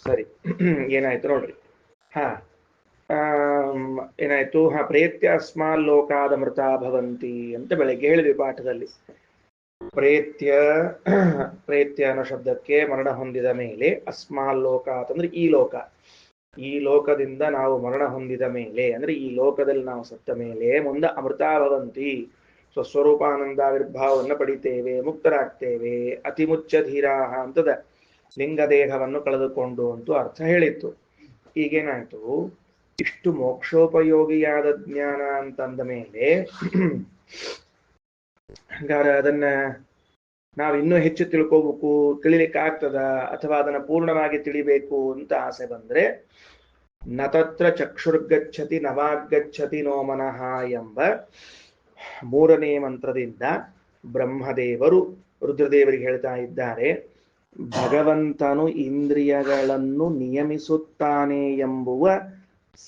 ಸರಿ. ಏನಾಯ್ತು ನೋಡ್ರಿ. ಹಾ ಏನಾಯ್ತು? ಪ್ರೇತ್ಯ ಅಸ್ಮಾಲ್ ಲೋಕಾದ ಮೃತ ಭವಂತಿ ಅಂತ ಬೆಳಗ್ಗೆ ಹೇಳಿದ್ವಿ ಪಾಠದಲ್ಲಿ. ಪ್ರೇತ್ಯ ಪ್ರೇತ್ಯ ಅನ್ನೋ ಶಬ್ದಕ್ಕೆ ಮರಣ ಹೊಂದಿದ ಮೇಲೆ, ಅಸ್ಮಾಲ್ ಲೋಕ ಅಂತಂದ್ರೆ ಈ ಲೋಕದಿಂದ ನಾವು ಮರಣ ಹೊಂದಿದ ಮೇಲೆ, ಅಂದ್ರೆ ಈ ಲೋಕದಲ್ಲಿ ನಾವು ಸತ್ತ ಮೇಲೆ ಮುಂದೆ ಅಮೃತ ಭವಂತಿ, ಸ್ವಸ್ವರೂಪಾನಂದಾವಿರ್ಭಾವವನ್ನು ಪಡಿತೇವೆ, ಮುಕ್ತರಾಗ್ತೇವೆ. ಅತಿಮುಚ್ಚ ಧೀರಾಹ ಅಂತದ ಲಿಂಗದೇಹವನ್ನು ಕಳೆದುಕೊಂಡು ಅಂತೂ ಅರ್ಥ ಹೇಳಿತ್ತು. ಈಗೇನಾಯ್ತು? ಇಷ್ಟು ಮೋಕ್ಷೋಪಯೋಗಿಯಾದ ಜ್ಞಾನ ಅಂತಂದ ಮೇಲೆ ಹಂಗಾರೆ ಅದನ್ನ ನಾವು ಇನ್ನೂ ಹೆಚ್ಚು ತಿಳ್ಕೋಬೇಕು, ತಿಳಿಲಿಕ್ಕೆ ಆಗ್ತದ, ಅಥವಾ ಅದನ್ನ ಪೂರ್ಣವಾಗಿ ತಿಳಿಬೇಕು ಅಂತ ಆಸೆ ಬಂದ್ರೆ, ನತತ್ರ ಚಕ್ಷುರ್ಗಚ್ಚತಿ ನವಾಗಚ್ಚತಿ ನೋ ಮನಃ ಎಂಬ 3ನೇ ಮಂತ್ರದಿಂದ ಬ್ರಹ್ಮದೇವರು ರುದ್ರದೇವರಿಗೆ ಹೇಳ್ತಾ ಇದ್ದಾರೆ, ಭಗವಂತನು ಇಂದ್ರಿಯಗಳನ್ನು ನಿಯಮಿಸುತ್ತಾನೆ ಎಂಬುವ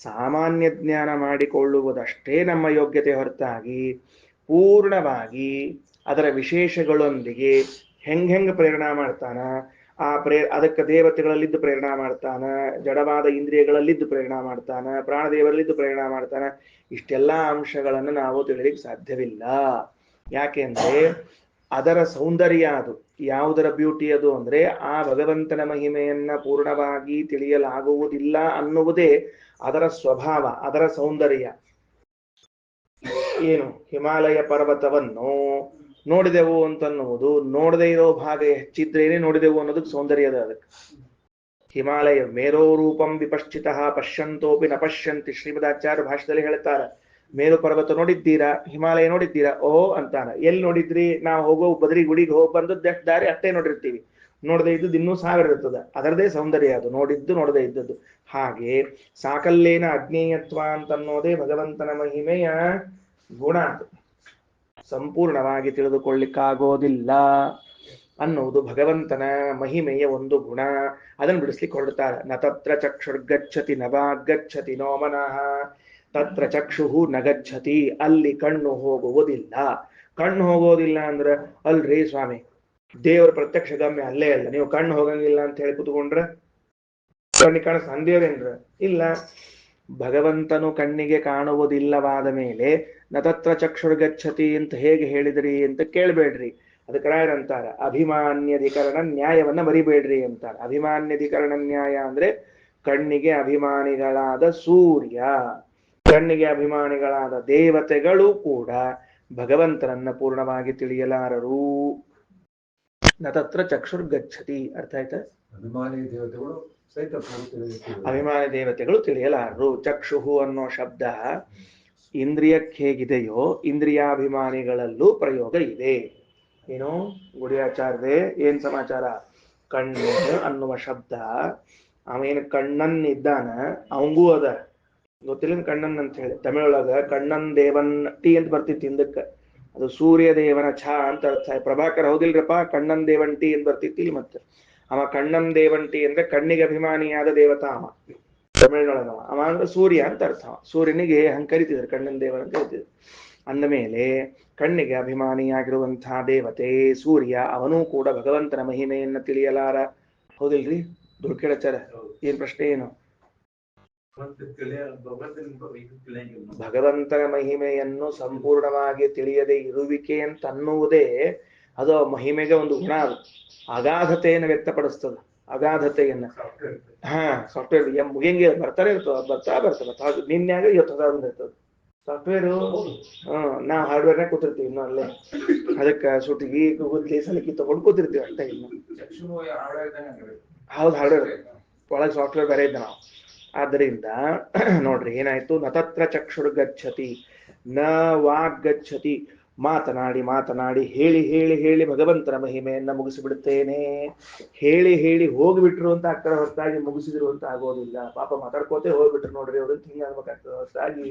ಸಾಮಾನ್ಯ ಜ್ಞಾನ ಮಾಡಿಕೊಳ್ಳುವುದಷ್ಟೇ ನಮ್ಮ ಯೋಗ್ಯತೆ ಹೊರತಾಗಿ ಪೂರ್ಣವಾಗಿ ಅದರ ವಿಶೇಷಗಳೊಂದಿಗೆ ಹೆಂಗ್ ಪ್ರೇರಣಾ ಮಾಡ್ತಾನ, ಅದಕ್ಕೆ ದೇವತೆಗಳಲ್ಲಿದ್ದು ಪ್ರೇರಣಾ ಮಾಡ್ತಾನ, ಜಡವಾದ ಇಂದ್ರಿಯಗಳಲ್ಲಿದ್ದು ಪ್ರೇರಣಾ ಮಾಡ್ತಾನ, ಪ್ರಾಣದೇವರಲ್ಲಿದ್ದು ಪ್ರೇರಣಾ ಮಾಡ್ತಾನ, ಇಷ್ಟೆಲ್ಲಾ ಅಂಶಗಳನ್ನು ನಾವು ತಿಳಿಲಿಕ್ಕೆ ಸಾಧ್ಯವಿಲ್ಲ. ಯಾಕೆಂದ್ರೆ ಅದರ ಸೌಂದರ್ಯ ಅದು. ಯಾವುದರ ಬ್ಯೂಟಿ ಅದು ಅಂದ್ರೆ ಆ ಭಗವಂತನ ಮಹಿಮೆಯನ್ನ ಪೂರ್ಣವಾಗಿ ತಿಳಿಯಲಾಗುವುದಿಲ್ಲ ಅನ್ನುವುದೇ ಅದರ ಸ್ವಭಾವ, ಅದರ ಸೌಂದರ್ಯ. ಏನು? ಹಿಮಾಲಯ ಪರ್ವತವನ್ನು ನೋಡಿದೆವು ಅಂತನ್ನುವುದು ನೋಡದೇ ಇರೋ ಭಾಗ ಹೆಚ್ಚಿದ್ರೇನೆ ನೋಡಿದೆವು ಅನ್ನೋದಕ್ಕೆ ಸೌಂದರ್ಯ ಅದ. ಅದಕ್ಕೆ ಹಿಮಾಲಯ ಮೇರೋ ರೂಪಂ ವಿಪಶ್ಚಿತ ಪಶ್ಯಂತೋಪಿ ನ ಪಶ್ಯಂತಿ, ಶ್ರೀಮದಾಚಾರ್ಯ ಭಾಷೆದಲ್ಲಿ ಹೇಳ್ತಾರ. ಮೇರು ಪರ್ವತ ನೋಡಿದ್ದೀರಾ? ಹಿಮಾಲಯ ನೋಡಿದ್ದೀರಾ? ಓ ಅಂತಾನ. ಎಲ್ಲಿ ನೋಡಿದ್ರಿ? ನಾವು ಹೋಗೋ ಬದ್ರಿ ಗುಡಿಗೆ ಹೋಗಿ ಬಂದದ್ದು ಎಷ್ಟು ದಾರಿ ಅಷ್ಟೇ ನೋಡಿರ್ತೀವಿ. ನೋಡದೇ ಇದ್ದದ್ದು ಇನ್ನೂ 1000 ಇರ್ತದ. ಅದರದೇ ಸೌಂದರ್ಯ ಅದು, ನೋಡಿದ್ದು ನೋಡದೇ ಇದ್ದದ್ದು. ಹಾಗೆ ಸಾಕಲ್ಲೇನ ಅಜ್ಞೇಯತ್ವ ಅಂತನ್ನೋದೇ ಭಗವಂತನ ಮಹಿಮೆಯ ಗುಣ. ಅದು ಸಂಪೂರ್ಣವಾಗಿ ತಿಳಿದುಕೊಳ್ಳಿಕ್ಕಾಗೋದಿಲ್ಲ ಅನ್ನುವುದು ಭಗವಂತನ ಮಹಿಮೆಯ ಒಂದು ಗುಣ. ಅದನ್ನು ಬಿಡಿಸ್ಲಿಕ್ಕೆ ಹೊರಡ್ತಾರೆ. ನ ತತ್ರ ಚಕ್ಷುರ್ಗಚ್ಚತಿ ನವಾಗಚ್ಚತಿ ನೋ ಮನಃ, ತತ್ರ ಚಕ್ಷು ನಗಚ್ಚತಿ, ಅಲ್ಲಿ ಕಣ್ಣು ಹೋಗುವುದಿಲ್ಲ. ಕಣ್ಣು ಹೋಗೋದಿಲ್ಲ ಅಂದ್ರೆ, ಅಲ್ರಿ ಸ್ವಾಮಿ ದೇವರ ಪ್ರತ್ಯಕ್ಷ ಗಮ್ಯ ಅಲ್ಲೇ ಅಲ್ಲ, ನೀವು ಕಣ್ಣು ಹೋಗಂಗಿಲ್ಲ ಅಂತ ಹೇಳಿ ಕೂತ್ಕೊಂಡ್ರೆ ಕಣ್ಣಿಗೆ ಕಾಣ ಸಂದೇವೇನ್ರ? ಇಲ್ಲ. ಭಗವಂತನು ಕಣ್ಣಿಗೆ ಕಾಣುವುದಿಲ್ಲವಾದ ಮೇಲೆ ನತತ್ರ ಚಕ್ಷುರ್ಗಚ್ಚತಿ ಅಂತ ಹೇಗೆ ಹೇಳಿದ್ರಿ ಅಂತ ಕೇಳಬೇಡ್ರಿ. ಅದಕ್ಕೆ ರಾಯರಂತಾರ, ಅಭಿಮಾನ್ಯಧಿಕರಣ ನ್ಯಾಯವನ್ನ ಮರಿಬೇಡ್ರಿ ಅಂತಾರ. ಅಭಿಮಾನ್ಯಧಿಕರಣ ನ್ಯಾಯ ಅಂದ್ರೆ ಕಣ್ಣಿಗೆ ಅಭಿಮಾನಿಗಳಾದ ಸೂರ್ಯ, ಕಣ್ಣಿಗೆ ಅಭಿಮಾನಿಗಳಾದ ದೇವತೆಗಳು ಕೂಡ ಭಗವಂತನನ್ನ ಪೂರ್ಣವಾಗಿ ತಿಳಿಯಲಾರರು. ನತತ್ರ ಚಕ್ಷುರ್ಗಚ್ಚತಿ. ಅರ್ಥ ಆಯ್ತಾ? ಅಭಿಮಾನಿ ದೇವತೆಗಳು ತಿಳಿಯಲಾರರು. ಚಕ್ಷುಹು ಅನ್ನೋ ಶಬ್ದ ಇಂದ್ರಿಯಕ್ಕೆ ಹೇಗಿದೆಯೋ ಇಂದ್ರಿಯಾಭಿಮಾನಿಗಳಲ್ಲೂ ಪ್ರಯೋಗ ಇದೆ. ಏನು ಗುಡಿಯಾಚಾರ್ಯರೇ, ಏನ್ ಸಮಾಚಾರ? ಕಣ್ಣು ಅನ್ನುವ ಶಬ್ದ ಅವೇನು ಕಣ್ಣನ್ನಿದ್ದಾನ ಅವಂಗೂ ಅದ, ಗೊತ್ತಿಲ್ಲ ಕಣ್ಣನ್ ಅಂತ ಹೇಳಿ. ತಮಿಳೊಳಗ ಕಣ್ಣನ್ ದೇವನ್ ಟಿ ಅಂತ ಬರ್ತಿತ್ತು ಹಿಂದಕ್ಕೆ, ಅದು ಸೂರ್ಯ ದೇವನ ಛ ಅಂತ ಅರ್ಥ. ಪ್ರಭಾಕರ್ ಹೌದಿಲ್ರಪ್ಪ, ಕಣ್ಣನ್ ದೇವನ್ ಟಿ ಅಂತ ಬರ್ತಿತ್ತಿಲ್ಲ. ಮತ್ತೆ ಅವ ಕಣ್ಣನ್ ದೇವಂಟಿ ಅಂದ್ರೆ ಕಣ್ಣಿಗೆ ಅಭಿಮಾನಿಯಾದ ದೇವತಾ ಅವ, ತಮಿಳಿನೊಳಗವ. ಅವ ಅಂದ್ರೆ ಸೂರ್ಯ ಅಂತ ಅರ್ಥ. ಸೂರ್ಯನಿಗೆ ಹಂಗೆ ಕರಿತಿದ್ರು, ಕಣ್ಣನ್ ದೇವನ್ ಅಂತ ಕರಿತಿದ್ರು. ಅಂದ ಮೇಲೆ ಕಣ್ಣಿಗೆ ಅಭಿಮಾನಿಯಾಗಿರುವಂತಹ ದೇವತೆ ಸೂರ್ಯ, ಅವನೂ ಕೂಡ ಭಗವಂತನ ಮಹಿಮೆಯನ್ನ ತಿಳಿಯಲಾರ. ಹೌದಿಲ್ರಿ? ದುರ್ಕೆಳಚಾರ ಏನ್ ಪ್ರಶ್ನೆ? ಏನು? ಭಗವಂತನ ಮಹಿಮೆಯನ್ನು ಸಂಪೂರ್ಣವಾಗಿ ತಿಳಿಯದೆ ಇರುವಿಕೆ ಅಂತ ಅನ್ನುವುದೇ ಅದು ಮಹಿಮೆಗೆ ಒಂದು ಗುಣ. ಅದು ಅಗಾಧತೆಯನ್ನು ವ್ಯಕ್ತಪಡಿಸ್ತದ. ಅಗಾಧತೆಯನ್ನ ಸಾಫ್ಟ್ವೇರ್ ಮುಗಿಯಂಗೆ ಬರ್ತಾನೆ ಇರ್ತದ, ಬರ್ತಾ ನಿನ್ಯಾಗ ಇವತ್ತು ಬಂದಿರ್ತದ ಸಾಫ್ಟ್ವೇರು. ನಾವು ಹಾರ್ಡ್ವೇರ್ನಾಗ ಕೂತಿರ್ತೀವಿ ಇನ್ನು ಅಲ್ಲೇ. ಅದಕ್ಕೆ ಸುಟ್ಟಿಗೆ ಗುದ್ಲಿ ಸಲಕಿ ತಗೊಂಡು ಕೂತಿರ್ತೀವಿ ಅಷ್ಟೇ. ಇನ್ನು ಹೌದು, ಹಾರ್ಡ್ವೇರ್ ಒಳಗೆ ಸಾಫ್ಟ್ವೇರ್ ಬೇರೆ ಇದ್ದ ನಾವು. ಆದ್ದರಿಂದ ನೋಡ್ರಿ ಏನಾಯ್ತು? ನತತ್ರ ಚಕ್ಷುರ್ಗಚ್ಚತಿ ನ ವಾಗ್ಗಚ್ಚತಿ. ಮಾತನಾಡಿ ಮಾತನಾಡಿ ಹೇಳಿ ಹೇಳಿ ಹೇಳಿ ಭಗವಂತನ ಮಹಿಮೆಯನ್ನ ಮುಗಿಸಿಬಿಡುತ್ತೇನೆ. ಹೇಳಿ ಹೇಳಿ ಹೋಗ್ಬಿಟ್ರು ಅಂತ ಆಗ್ತಾರೆ ಹೊರತಾಗಿ ಮುಗಿಸಿದ್ರು ಅಂತ ಆಗೋದಿಲ್ಲ. ಪಾಪ ಮಾತಾಡ್ಕೋತೆ ಹೋಗ್ಬಿಟ್ರು ನೋಡ್ರಿ ಅವ್ರು ಅಂತ ಹಿಂಗೆ ಆಗ್ಬೇಕಾಗ್ತದೆ ಹೊರತಾಗಿ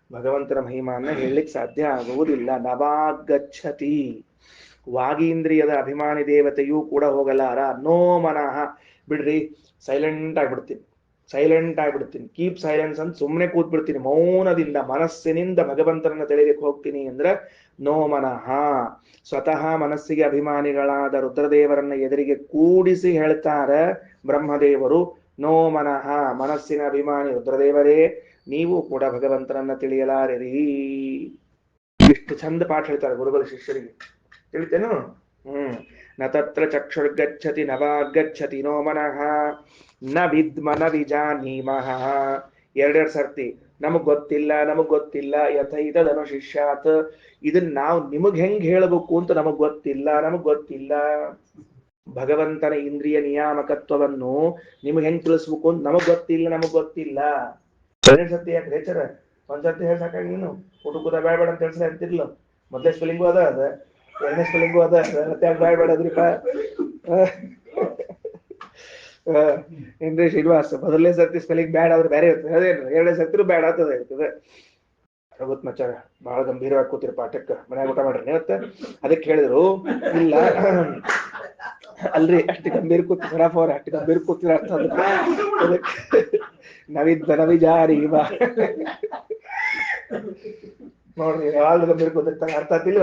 ಭಗವಂತನ ಮಹಿಮನ್ನ ಹೇಳಲಿಕ್ಕೆ ಸಾಧ್ಯ ಆಗುವುದಿಲ್ಲ. ನವಾಗಚ್ಚತಿ. ವಾಗೀಂದ್ರಿಯದ ಅಭಿಮಾನಿ ದೇವತೆಯೂ ಕೂಡ ಹೋಗಲಾರ. ನೋ ಮನಃ. ಬಿಡ್ರಿ, ಸೈಲೆಂಟ್ ಆಗ್ಬಿಡ್ತೀನಿ, ಕೀಪ್ ಸೈಲೆನ್ಸ್ ಅಂತ ಸುಮ್ಮನೆ ಕೂತ್ಬಿಡ್ತೀನಿ. ಮೌನದಿಂದ ಮನಸ್ಸಿನಿಂದ ಭಗವಂತನನ್ನ ತಿಳಿಲಿಕ್ಕೆ ಹೋಗ್ತೀನಿ ಅಂದ್ರೆ ನೋ ಮನಃ. ಸ್ವತಃ ಮನಸ್ಸಿಗೆ ಅಭಿಮಾನಿಗಳಾದ ರುದ್ರದೇವರನ್ನ ಎದುರಿಗೆ ಕೂಡಿಸಿ ಹೇಳ್ತಾರೆ ಬ್ರಹ್ಮದೇವರು, ನೋ ಮನಃ ಮನಸ್ಸಿನ ಅಭಿಮಾನಿ ರುದ್ರದೇವರೇ ನೀವು ಕೂಡ ಭಗವಂತನನ್ನ ತಿಳಿಯಲಾರಿರಿ. ಇಷ್ಟು ಚಂದ ಪಾಠ ಹೇಳ್ತಾರೆ ಗುರುಗಳು ಶಿಷ್ಯರಿಗೆ, ತಿಳಿತೇನು? ನ ತತ್ರ ಚಕ್ಷುರ್ಗಚ್ಚತಿ ನ ವಾಗ್ಗಚ್ಚತಿ ನೋ ಮನಃ ನ ವಿದ್ಮ ನ ವಿಜಾನೀಮಃ. ಎರಡೆರಡು ಸರ್ತಿ ನಮಗ್ ಗೊತ್ತಿಲ್ಲ ಯಥೈತದನು ಶಿಷ್ಯಾತ್. ಇದನ್ನ ನಾವು ನಿಮಗ್ ಹೆಂಗ್ ಹೇಳಬೇಕು ಅಂತ ನಮಗ್ ಗೊತ್ತಿಲ್ಲ. ಭಗವಂತನ ಇಂದ್ರಿಯ ನಿಯಾಮಕತ್ವವನ್ನು ನಿಮಗ್ ಹೆಂಗ್ ತಿಳಿಸ್ಬೇಕು ಅಂತ ನಮಗ್ ಗೊತ್ತಿಲ್ಲ. ಎರಡ್ ಸರ್ತಿ ಯಾಕೆ ರೇಚರ? ಒಂದ್ಸರ್ತಿ ಹೇಳ್ಸಾಕಾಗಿ ನೀನು ಹುಡುಕುದ ಬೇಡ ಅಂತ ಹೇಳ್ಸ ಅಂತಿರ್ಲ. ಮೊದಲೇ ಸ್ಪೆಲ್ಲಿಂಗು ಅದ ಎರಡನೇ ಸ್ಪೆಲ್ಲಿಂಗು ಅದ, ಮತ್ತೆ ಯಾಕೆ ಬೇಡದ್ರಿಪ? ಏನ್ರಿ ಶ್ರೀನಿವಾಸ್, ಮೊದಲನೇ ಸರ್ತಿ ಸ್ಪೆಲ್ಲಿಂಗ್ ಬ್ಯಾಡ್ ಆದ್ರೆ ಬೇರೆ ಇರ್ತದೆ, ಅದೇನು ಎರಡನೇ ಸರ್ತಿ ಬ್ಯಾಡ್ ಆಗ್ತದೆ ಇರ್ತದೆ. ರಘುತ್ ಮಚಾರ ಬಹಳ ಗಂಭೀರವಾಗಿ ಕೂತಿರ ಪಾಠಕ್ಕೆ, ಮನ್ಯಾಗ ಊಟ ಮಾಡ್ರಿ ಇವತ್ತ. ಅದಕ್ಕೆ ಹೇಳಿದ್ರು ಇಲ್ಲ ಅಲ್ರಿ, ಅಷ್ಟು ಗಂಭೀರ ಕೂತಿ ಸರಾಫ್ ಅವ್ರ ಅಷ್ಟು ಗಂಭೀರ ಕೂತಿರ ಅರ್ಥ. ಅದಕ್ಕೆ ನವಿಜಾರಿ ನೋಡ್ರಿ ಯಾವಾಗ ಗಂಭೀರ ಕೂತಿರ್ತಾರೆ ಅರ್ಥ ಆಗ್ತಿಲ್ಲ.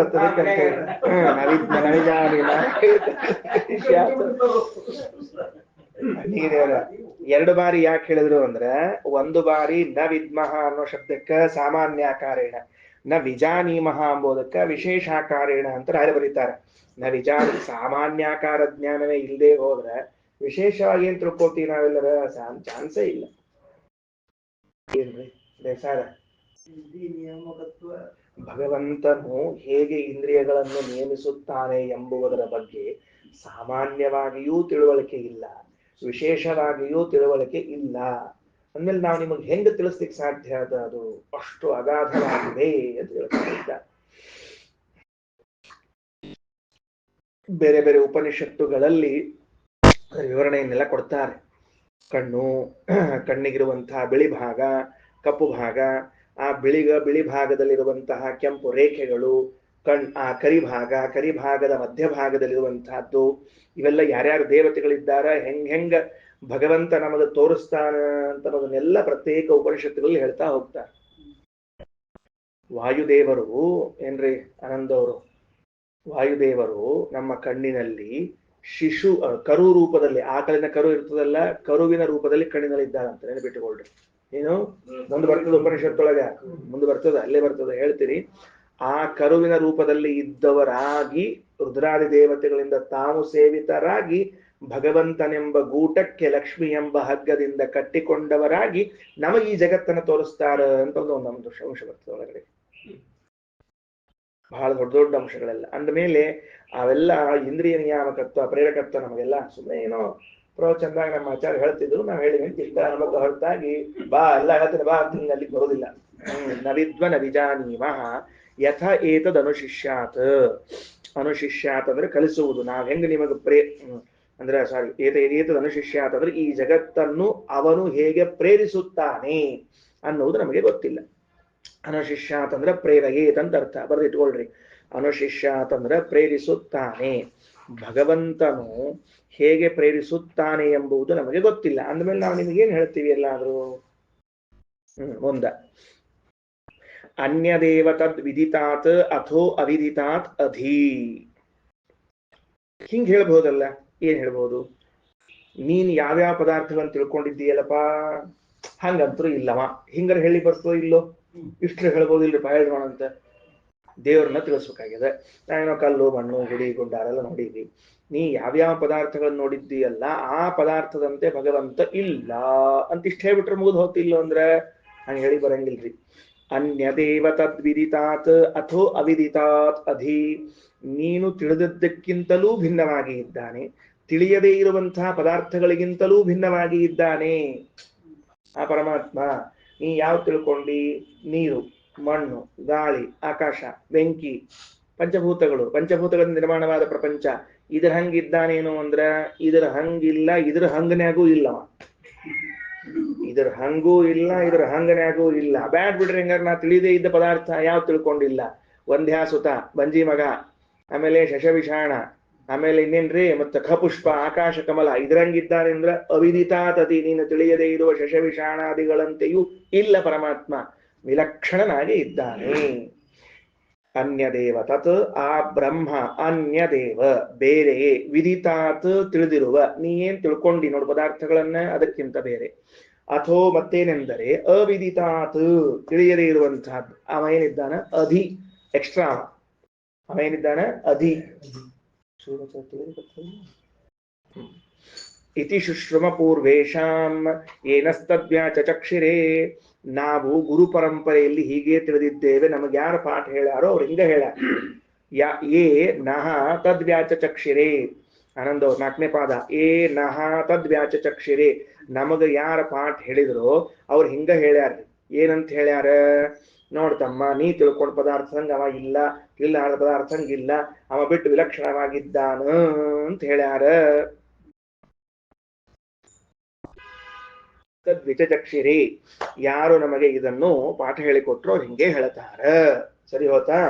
ಎರಡು ಬಾರಿ ಯಾಕೆ ಹೇಳಿದ್ರು ಅಂದ್ರೆ, ಒಂದು ಬಾರಿ ನ ವಿದ್ಮಃ ಅನ್ನೋ ಶಬ್ದಕ್ಕ ಸಾಮಾನ್ಯಾಕಾರೇಣ, ನ ವಿಜಾನೀಮಃ ಎಂಬುದಕ್ಕ ವಿಶೇಷಾಕಾರೇಣ ಅಂತ ರಾಯರು ಬರೀತಾರೆ. ನ ವಿಜಾನಿ ಸಾಮಾನ್ಯಾಕಾರ ಜ್ಞಾನವೇ ಇಲ್ಲದೆ ಹೋದ್ರೆ ವಿಶೇಷವಾಗಿ ಏನ್ ತಿಳ್ಕೊತೀವಿ ನಾವೆಲ್ಲರ? ಚಾನ್ಸೇ ಇಲ್ಲ. ಏನ್ರಿ ಬೇಸಾರ? ಭಗವಂತನು ಹೇಗೆ ಇಂದ್ರಿಯಗಳನ್ನು ನೇಮಿಸುತ್ತಾನೆ ಎಂಬುದರ ಬಗ್ಗೆ ಸಾಮಾನ್ಯವಾಗಿಯೂ ತಿಳುವಳಿಕೆ ಇಲ್ಲ, ವಿಶೇಷವಾಗಿಯೂ ತಿಳುವಳಿಕೆ ಇಲ್ಲ. ಅಂದ್ಮೇಲೆ ನಾವು ನಿಮಗೆ ಹೆಂಗ ತಿಳಿಸ್ಲಿಕ್ಕೆ ಸಾಧ್ಯ? ಅದು ಅಷ್ಟು ಅಗಾಧವಾಗಿದೆ ಅಂತ ಹೇಳ್ತಾ ಇದ್ದ. ಬೇರೆ ಬೇರೆ ಉಪನಿಷತ್ತುಗಳಲ್ಲಿ ವಿವರಣೆಯನ್ನೆಲ್ಲ ಕೊಡ್ತಾರೆ. ಕಣ್ಣಿಗಿರುವಂತಹ ಬಿಳಿ ಭಾಗ, ಕಪ್ಪು ಭಾಗ, ಆ ಬಿಳಿ ಭಾಗದಲ್ಲಿರುವಂತಹ ಕೆಂಪು ರೇಖೆಗಳು, ಆ ಕರಿಭಾಗದ ಮಧ್ಯಭಾಗದಲ್ಲಿರುವಂತಹದ್ದು, ಇವೆಲ್ಲ ಯಾರ್ಯಾರು ದೇವತೆಗಳಿದ್ದಾರ, ಹೆಂಗ ಭಗವಂತ ನಮಗೆ ತೋರಿಸ್ತಾನ ಅಂತ ಅನ್ನೋದನ್ನೆಲ್ಲ ಪ್ರತ್ಯೇಕ ಉಪನಿಷತ್ತುಗಳಲ್ಲಿ ಹೇಳ್ತಾ ಹೋಗ್ತಾರೆ. ವಾಯುದೇವರು ಏನ್ರಿ ಆನಂದವರು, ವಾಯುದೇವರು ನಮ್ಮ ಕಣ್ಣಿನಲ್ಲಿ ಕರು ರೂಪದಲ್ಲಿ, ಆಕಳಿನ ಕರು ಇರ್ತದಲ್ಲ, ಕರುವಿನ ರೂಪದಲ್ಲಿ ಕಣ್ಣಿನಲ್ಲಿ ಇದ್ದಾರಂತ ನೆನಪಿಟ್ಟುಕೊಳ್ರಿ. ಏನು ಮುಂದೆ ಬರ್ತದೆ ಉಪನಿಷತ್ತೊಳಗ, ಮುಂದೆ ಬರ್ತದ, ಅಲ್ಲೇ ಬರ್ತದೆ, ಹೇಳ್ತೀರಿ. ಆ ಕರುವಿನ ರೂಪದಲ್ಲಿ ಇದ್ದವರಾಗಿ ರುದ್ರಾದಿ ದೇವತೆಗಳಿಂದ ತಾವು ಸೇವಿತರಾಗಿ ಭಗವಂತನೆಂಬ ಗೂಟಕ್ಕೆ ಲಕ್ಷ್ಮಿ ಎಂಬ ಹಗ್ಗದಿಂದ ಕಟ್ಟಿಕೊಂಡವರಾಗಿ ನಮಗೆ ಈ ಜಗತ್ತನ್ನು ತೋರಿಸ್ತಾರ ಅಂತ ಒಂದು ಅಂಶ ಬರ್ತದೆ ಒಳಗಡೆ. ಬಹಳ ದೊಡ್ಡ ದೊಡ್ಡ ಅಂಶಗಳೆಲ್ಲ ಅಂದಮೇಲೆ ಅವೆಲ್ಲ ಇಂದ್ರಿಯ ನಿಯಾಮಕತ್ವ, ಪ್ರೇರಕತ್ವ ನಮಗೆಲ್ಲ ಸುಮ್ಮನೆ ಏನೋ ಪ್ರವಚನದಾಗ ನಮ್ಮ ಆಚಾರ್ಯ ಹೇಳ್ತಿದ್ರು, ನಾವು ಹೇಳಿದ್ವಿ ಚಿತ್ತ ನಮಗ ಹೊರತಾಗಿ ಬಾ ಎಲ್ಲ ಹೇಳ್ತಾರೆ ಬಾ ಅಂತ ಹಿಂಗೆ ಅಲ್ಲಿಗೆ ಬರೋದಿಲ್ಲ. ನವಿದ್ವ ನ ವಿಜಾನೀಮಃ ಯಥ ಏತದ್ ಅನುಶಿಷ್ಯಾತ್. ಅನುಶಿಷ್ಯಾತ್ ಅಂದ್ರೆ ಕಲಿಸುವುದು. ನಾವ್ ಹೆಂಗ ನಿಮಗೆ ಅಂದ್ರೆ ಏತದ್ ಅನುಶಿಷ್ಯಾತ್ ಅಂದ್ರೆ ಈ ಜಗತ್ತನ್ನು ಅವನು ಹೇಗೆ ಪ್ರೇರಿಸುತ್ತಾನೆ ಅನ್ನುವುದು ನಮಗೆ ಗೊತ್ತಿಲ್ಲ. ಅನುಶಿಷ್ಯಾತ್ ಅಂದ್ರೆ ಪ್ರೇರಯೇತ್ ಅಂತ ಅರ್ಥ, ಬರೆದಿಟ್ಕೊಳ್ರಿ. ಅನುಶಿಷ್ಯಾತ್ ಅಂದ್ರೆ ಪ್ರೇರಿಸುತ್ತಾನೆ. ಭಗವಂತನು ಹೇಗೆ ಪ್ರೇರಿಸುತ್ತಾನೆ ಎಂಬುದು ನಮಗೆ ಗೊತ್ತಿಲ್ಲ. ಅಂದಮೇಲೆ ನಾವು ನಿಮಗೇನ್ ಹೇಳ್ತೀವಿ ಎಲ್ಲಾದ್ರೂ? ಮುಂದ ಅನ್ಯದೇವ ತದ್ ವಿದಿತಾತ್ ಅಥೋ ಅವಿದಿತಾತ್ ಅಧೀ. ಹಿಂಗ್ ಹೇಳ್ಬಹುದಲ್ಲ? ಏನ್ ಹೇಳ್ಬಹುದು? ನೀನ್ ಯಾವ್ಯಾವ ಪದಾರ್ಥಗಳನ್ನು ತಿಳ್ಕೊಂಡಿದ್ದೀಯಲ್ಲಪ್ಪ, ಹಂಗಂತರೂ ಇಲ್ಲವ, ಹಿಂಗಾರ ಹೇಳಿ ಬರ್ತೋ ಇಲ್ಲೋ? ಇಷ್ಟು ಹೇಳ್ಬೋದು ಇಲ್ರಿ ಪಾಯಣ ಅಂತ. ದೇವ್ರನ್ನ ತಿಳಿಸ್ಬೇಕಾಗಿದೆ. ನಾವೇನೋ ಕಲ್ಲು ಮಣ್ಣು ಗುಡಿ ಗುಂಡಾರೆಲ್ಲ ನೋಡಿದ್ವಿ. ನೀ ಯಾವ್ಯಾವ ಪದಾರ್ಥಗಳನ್ನ ನೋಡಿದ್ದೀಯಲ್ಲ ಆ ಪದಾರ್ಥದಂತೆ ಭಗವಂತ ಇಲ್ಲ ಅಂತ ಇಷ್ಟ ಹೇಳ್ಬಿಟ್ರೆ ಮುಗಿದು ಹೋಗ್ತಿಲ್ಲ ಅಂದ್ರೆ ಹಂಗೆ ಹೇಳಿ ಬರಂಗಿಲ್ರಿ. ಅನ್ಯದೇವ ತದ್ವಿದಿತಾತ್ ಅಥೋ ಅವಿದಿತಾತ್ ಅಧಿ. ನೀನು ತಿಳಿದದ್ದಕ್ಕಿಂತಲೂ ಭಿನ್ನವಾಗಿ ಇದ್ದಾನೆ, ತಿಳಿಯದೇ ಇರುವಂತಹ ಪದಾರ್ಥಗಳಿಗಿಂತಲೂ ಭಿನ್ನವಾಗಿ ಇದ್ದಾನೆ ಆ ಪರಮಾತ್ಮ. ನೀ ಯಾವ ತಿಳ್ಕೊಂಡಿ? ನೀರು, ಮಣ್ಣು, ಗಾಳಿ, ಆಕಾಶ, ಬೆಂಕಿ, ಪಂಚಭೂತಗಳಿಂದ ನಿರ್ಮಾಣವಾದ ಪ್ರಪಂಚ. ಇದ್ರ ಹಂಗಿದ್ದಾನೇನು ಅಂದ್ರ ಇದ್ರ ಹಂಗಿಲ್ಲ, ಇದ್ರ ಹಂಗನ್ಯಾಗೂ ಇಲ್ಲವ. ಇದ್ರ ಹಂಗೂ ಇಲ್ಲ, ಇದ್ರ ಹಂಗನ್ಯಾಗೂ ಇಲ್ಲ. ಬ್ಯಾಡ್ ಬಿಡ್ರಿ. ಹಂಗಾರ ನಾ ತಿಳಿದೇ ಇದ್ದ ಪದಾರ್ಥ ಯಾವ ತಿಳ್ಕೊಂಡಿಲ್ಲ? ವಂದ್ಯಾಸುತ, ಬಂಜಿ ಮಗ, ಆಮೇಲೆ ಶಶವಿಷಾಣ, ಆಮೇಲೆ ಇನ್ನೇನ್ರಿ ಮತ್ತ ಖಪುಷ್ಪ, ಆಕಾಶ ಕಮಲ. ಇದ್ರಂಗಿದ್ದಾನೆ ಅಂದ್ರ ಅವಿದಿತಾತತಿ. ನೀನು ತಿಳಿಯದೇ ಇರುವ ಶಶವಿಷಾಣಾದಿಗಳಂತೆಯೂ ಇಲ್ಲ ಪರಮಾತ್ಮ, ವಿಲಕ್ಷಣನಾಗಿ ಇದ್ದಾನೆ. ಅನ್ಯದೇವ ತತ್ ಆ ಬ್ರಹ್ಮ ಅನ್ಯದೇವ ಬೇರೆ ವಿದಿತಾತ್ ತಿಳಿದಿರುವ ನೀ ಏನ್ ತಿಳ್ಕೊಂಡಿ ನೋಡು ಪದಾರ್ಥಗಳನ್ನ ಅದಕ್ಕಿಂತ ಬೇರೆ ಅಥೋ ಮತ್ತೇನೆಂದರೆ ಅವಿದಿತಾತ್ ತಿಳಿಯದೇ ಇರುವಂತಹದ್ದು ಅವ ಏನಿದ್ದಾನ ಅಧಿ ಎಕ್ಸ್ಟ್ರಾ ಅವ ಏನಿದ್ದಾನ ಅಧಿ ಇತಿ ಶುಶ್ರಮ ಪೂರ್ವೇಶಾಂ ಏನಸ್ತದ್ವ್ಯಾಚಕ್ಷಿರೇ ನಾವು ಗುರು ಪರಂಪರೆಯಲ್ಲಿ ಹೀಗೆ ತಿಳಿದಿದ್ದೇವೆ ನಮಗೆ ಯಾರು ಪಾಠ ಹೇಳ್ಯಾರೋ ಅವ್ರು ಹಿಂಗ ಹೇಳ ಏ ನಹ ತದ್ವ್ಯಾಚಕ್ಷಿರೇ ಆನಂದ 4ನೇ ಪಾದ ಏ ನಹ ತದ್ವ್ಯಾಚಕ್ಷಿರೇ ನಮಗ ಯಾರ ಪಾಠ ಹೇಳಿದ್ರು ಅವ್ರು ಹಿಂಗ ಹೇಳ್ಯಾರ ಏನಂತ ಹೇಳ್ಯಾರ ನೋಡ್ತಮ್ಮ ನೀ ತಿಳ್ಕೊಂಡ ಪದಾರ್ಥ ಹಂಗ ಅವ ಇಲ್ಲ ಇಲ್ಲ ಆದ ಪದಾರ್ಥ ಹಂಗಿಲ್ಲ ಅವ ಬಿಟ್ಟು ವಿಲಕ್ಷಣವಾಗಿದ್ದಾನ ಅಂತ ಹೇಳ್ಯಾರ ತದ್ವಿಚಕ್ಷಿರಿ ಯಾರು ನಮಗೆ ಇದನ್ನು ಪಾಠ ಹೇಳಿಕೊಟ್ರು ಹಿಂಗೆ ಹೇಳ್ತಾರ ಸರಿ ಹೋತಾ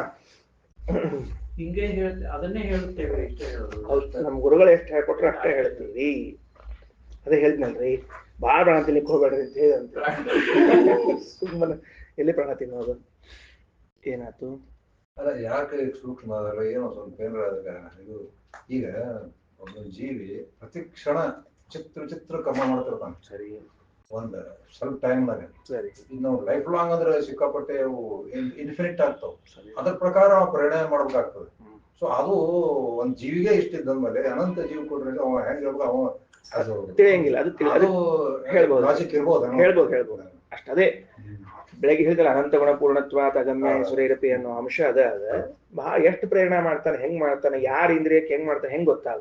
ಹಿಂಗೆ ಅದನ್ನೇ ಹೇಳುತ್ತೇವೆ ಇಷ್ಟೇ ಹೇಳೋದು ಹೌದು ನಮ್ ಗುರುಗಳು ಎಷ್ಟು ಹೇಳ್ಕೊಟ್ರು ಅಷ್ಟೇ ಹೇಳ್ತೀವಿ ಅದೇ ಹೇಳ್ದ್ನಲ್ರಿ ಬಾಳ ಪ್ರಾಣ ತಿನ್ಲಿಕ್ಕೆ ಹೋಗ್ಬೇಡ್ರಿ ಅಂತ ಹೇಳಂತ ಸುಮ್ಮನೆ ಎಲ್ಲಿ ಪ್ರಾಣ ತಿನ್ನೋದು ಏನಾಯ್ತು ಅಲ್ಲ ಯಾಕೆ ಸೂಕ್ಷ್ಮ ಅದಲ್ಲ ಏನೋ ಸ್ವಲ್ಪ ಇದು ಈಗ ಒಂದು ಜೀವಿ ಪ್ರತಿ ಕ್ಷಣ ಚಿತ್ರ ಕರ್ಮ ಮಾಡ್ತಿರ್ತಾನೆ ಸರಿ ಒಂದ್ ಸ್ವಲ್ಪ ಟೈಮ್ನಾಗ ಸರಿ ಇನ್ನು ಲೈಫ್ ಲಾಂಗ್ ಅಂದ್ರೆ ಸಿಕ್ಕಾಪಟ್ಟೆ ಅವು ಇನ್ಫಿನಿಟ್ ಆಗ್ತಾವ ಅದ್ರ ಪ್ರಕಾರ ನಾವು ಪರಿಣಾಮ ಮಾಡ್ಬೇಕಾಗ್ತದೆ ಸೊ ಅದು ಒಂದ್ ಜೀವಿಗೆ ಇಷ್ಟಿದ್ದಂದ್ಮೇಲೆ ಅನಂತ ಜೀವಿ ಕೊಡ್ರಿ ಅವ ಹೆಂಗ್ ಹೇಳ್ಬೇಕು ಅವ ಅದು ತಿಳಿಯಂಗಿಲ್ಲ ಅದು ಹೇಳ್ಬೋದು ಲಾಜಿಕ್ ಇರ್ಬೋದು ಹೇಳ್ಬೋದು ಅಷ್ಟೇ ಬೆಳಗ್ಗೆ ಹೇಳಿದ್ರೆ ಅನಂತ ಗುಣ ಪೂರ್ಣತ್ವ ಅಗಮ್ಯ ಸುರೇರಪಿ ಅನ್ನೋ ಅಂಶ ಅದ ಬಹಳ ಎಷ್ಟು ಪ್ರೇರಣೆ ಮಾಡ್ತಾನೆ ಹೆಂಗ್ ಮಾಡ್ತಾನೆ ಯಾರ ಇಂದ್ರಿಯಕ್ಕೆ ಹೆಂಗ್ ಮಾಡ್ತಾನೆ ಹೆಂಗ್ ಗೊತ್ತಾಗ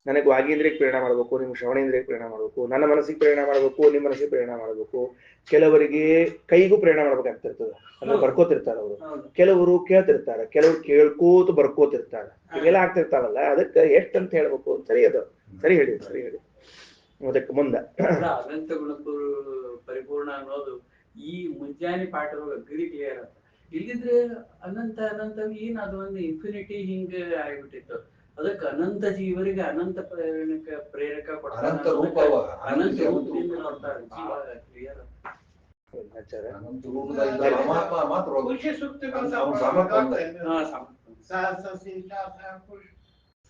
ನನಗೆ ವಾಗೀಂದ್ರಿಯಕ್ಕೆ ಪ್ರೇರಣೆ ಮಾಡಬೇಕು ನಿಮ್ಗೆ ಶ್ರವಣೇಂದ್ರಿಯಕ್ಕೆ ಪ್ರೇರಣೆ ಮಾಡಬೇಕು ನನ್ನ ಮನಸ್ಸಿಗೆ ಪ್ರೇರಣೆ ಮಾಡಬೇಕು ನಿಮ್ಮ ಮನಸ್ಸಿಗೆ ಪ್ರೇರಣೆ ಮಾಡಬೇಕು ಕೆಲವರಿಗೆ ಕೈಗೂ ಪ್ರೇರಣೆ ಮಾಡ್ಬೇಕಾಗ್ತಿರ್ತದೆ ಅಂದ್ರೆ ಬರ್ಕೋತಿರ್ತಾರೆ ಅವರು ಕೆಲವರು ಕೇಳ್ತಿರ್ತಾರೆ ಕೆಲವರು ಕೇಳ್ಕೋತ ಬರ್ಕೋತಿರ್ತಾರೆ ಇವೆಲ್ಲ ಆಗ್ತಿರ್ತಾವಲ್ಲ ಅದಕ್ಕೆ ಎಷ್ಟಂತ ಹೇಳ್ಬೇಕು ಸರಿ ಅದು ಸರಿ ಹೇಳಿ ಅದಕ್ಕೆ ಮುಂದೆ ಅನಂತ ಗುಣ ಪರಿಪೂರ್ಣ ಅನ್ನೋದು ಈ ಮುಂಜಾನೆ ಪಾಠದೊಳಗೆ ಅಗ್ರಿ ಕ್ಲಿಯರ್ ಅಂತ ಇಲ್ಲಿದ್ರೆ ಅನಂತ ಏನ್ ಅದು ಒಂದು ಇನ್ಫಿನಿಟಿ ಹಿಂಗ ಆಗ್ಬಿಟ್ಟಿತ್ತು ಅದಕ್ಕೆ ಅನಂತ ಜೀವರಿಗೆ ಅನಂತ ಪ್ರೇರಕ ಅನಂತ ರೂಪ ಅನಂತ ರೂಪದಿಂದ ನೋಡ್ತಾರೆ ಜೀವ ಕ್ಲಿಯರ್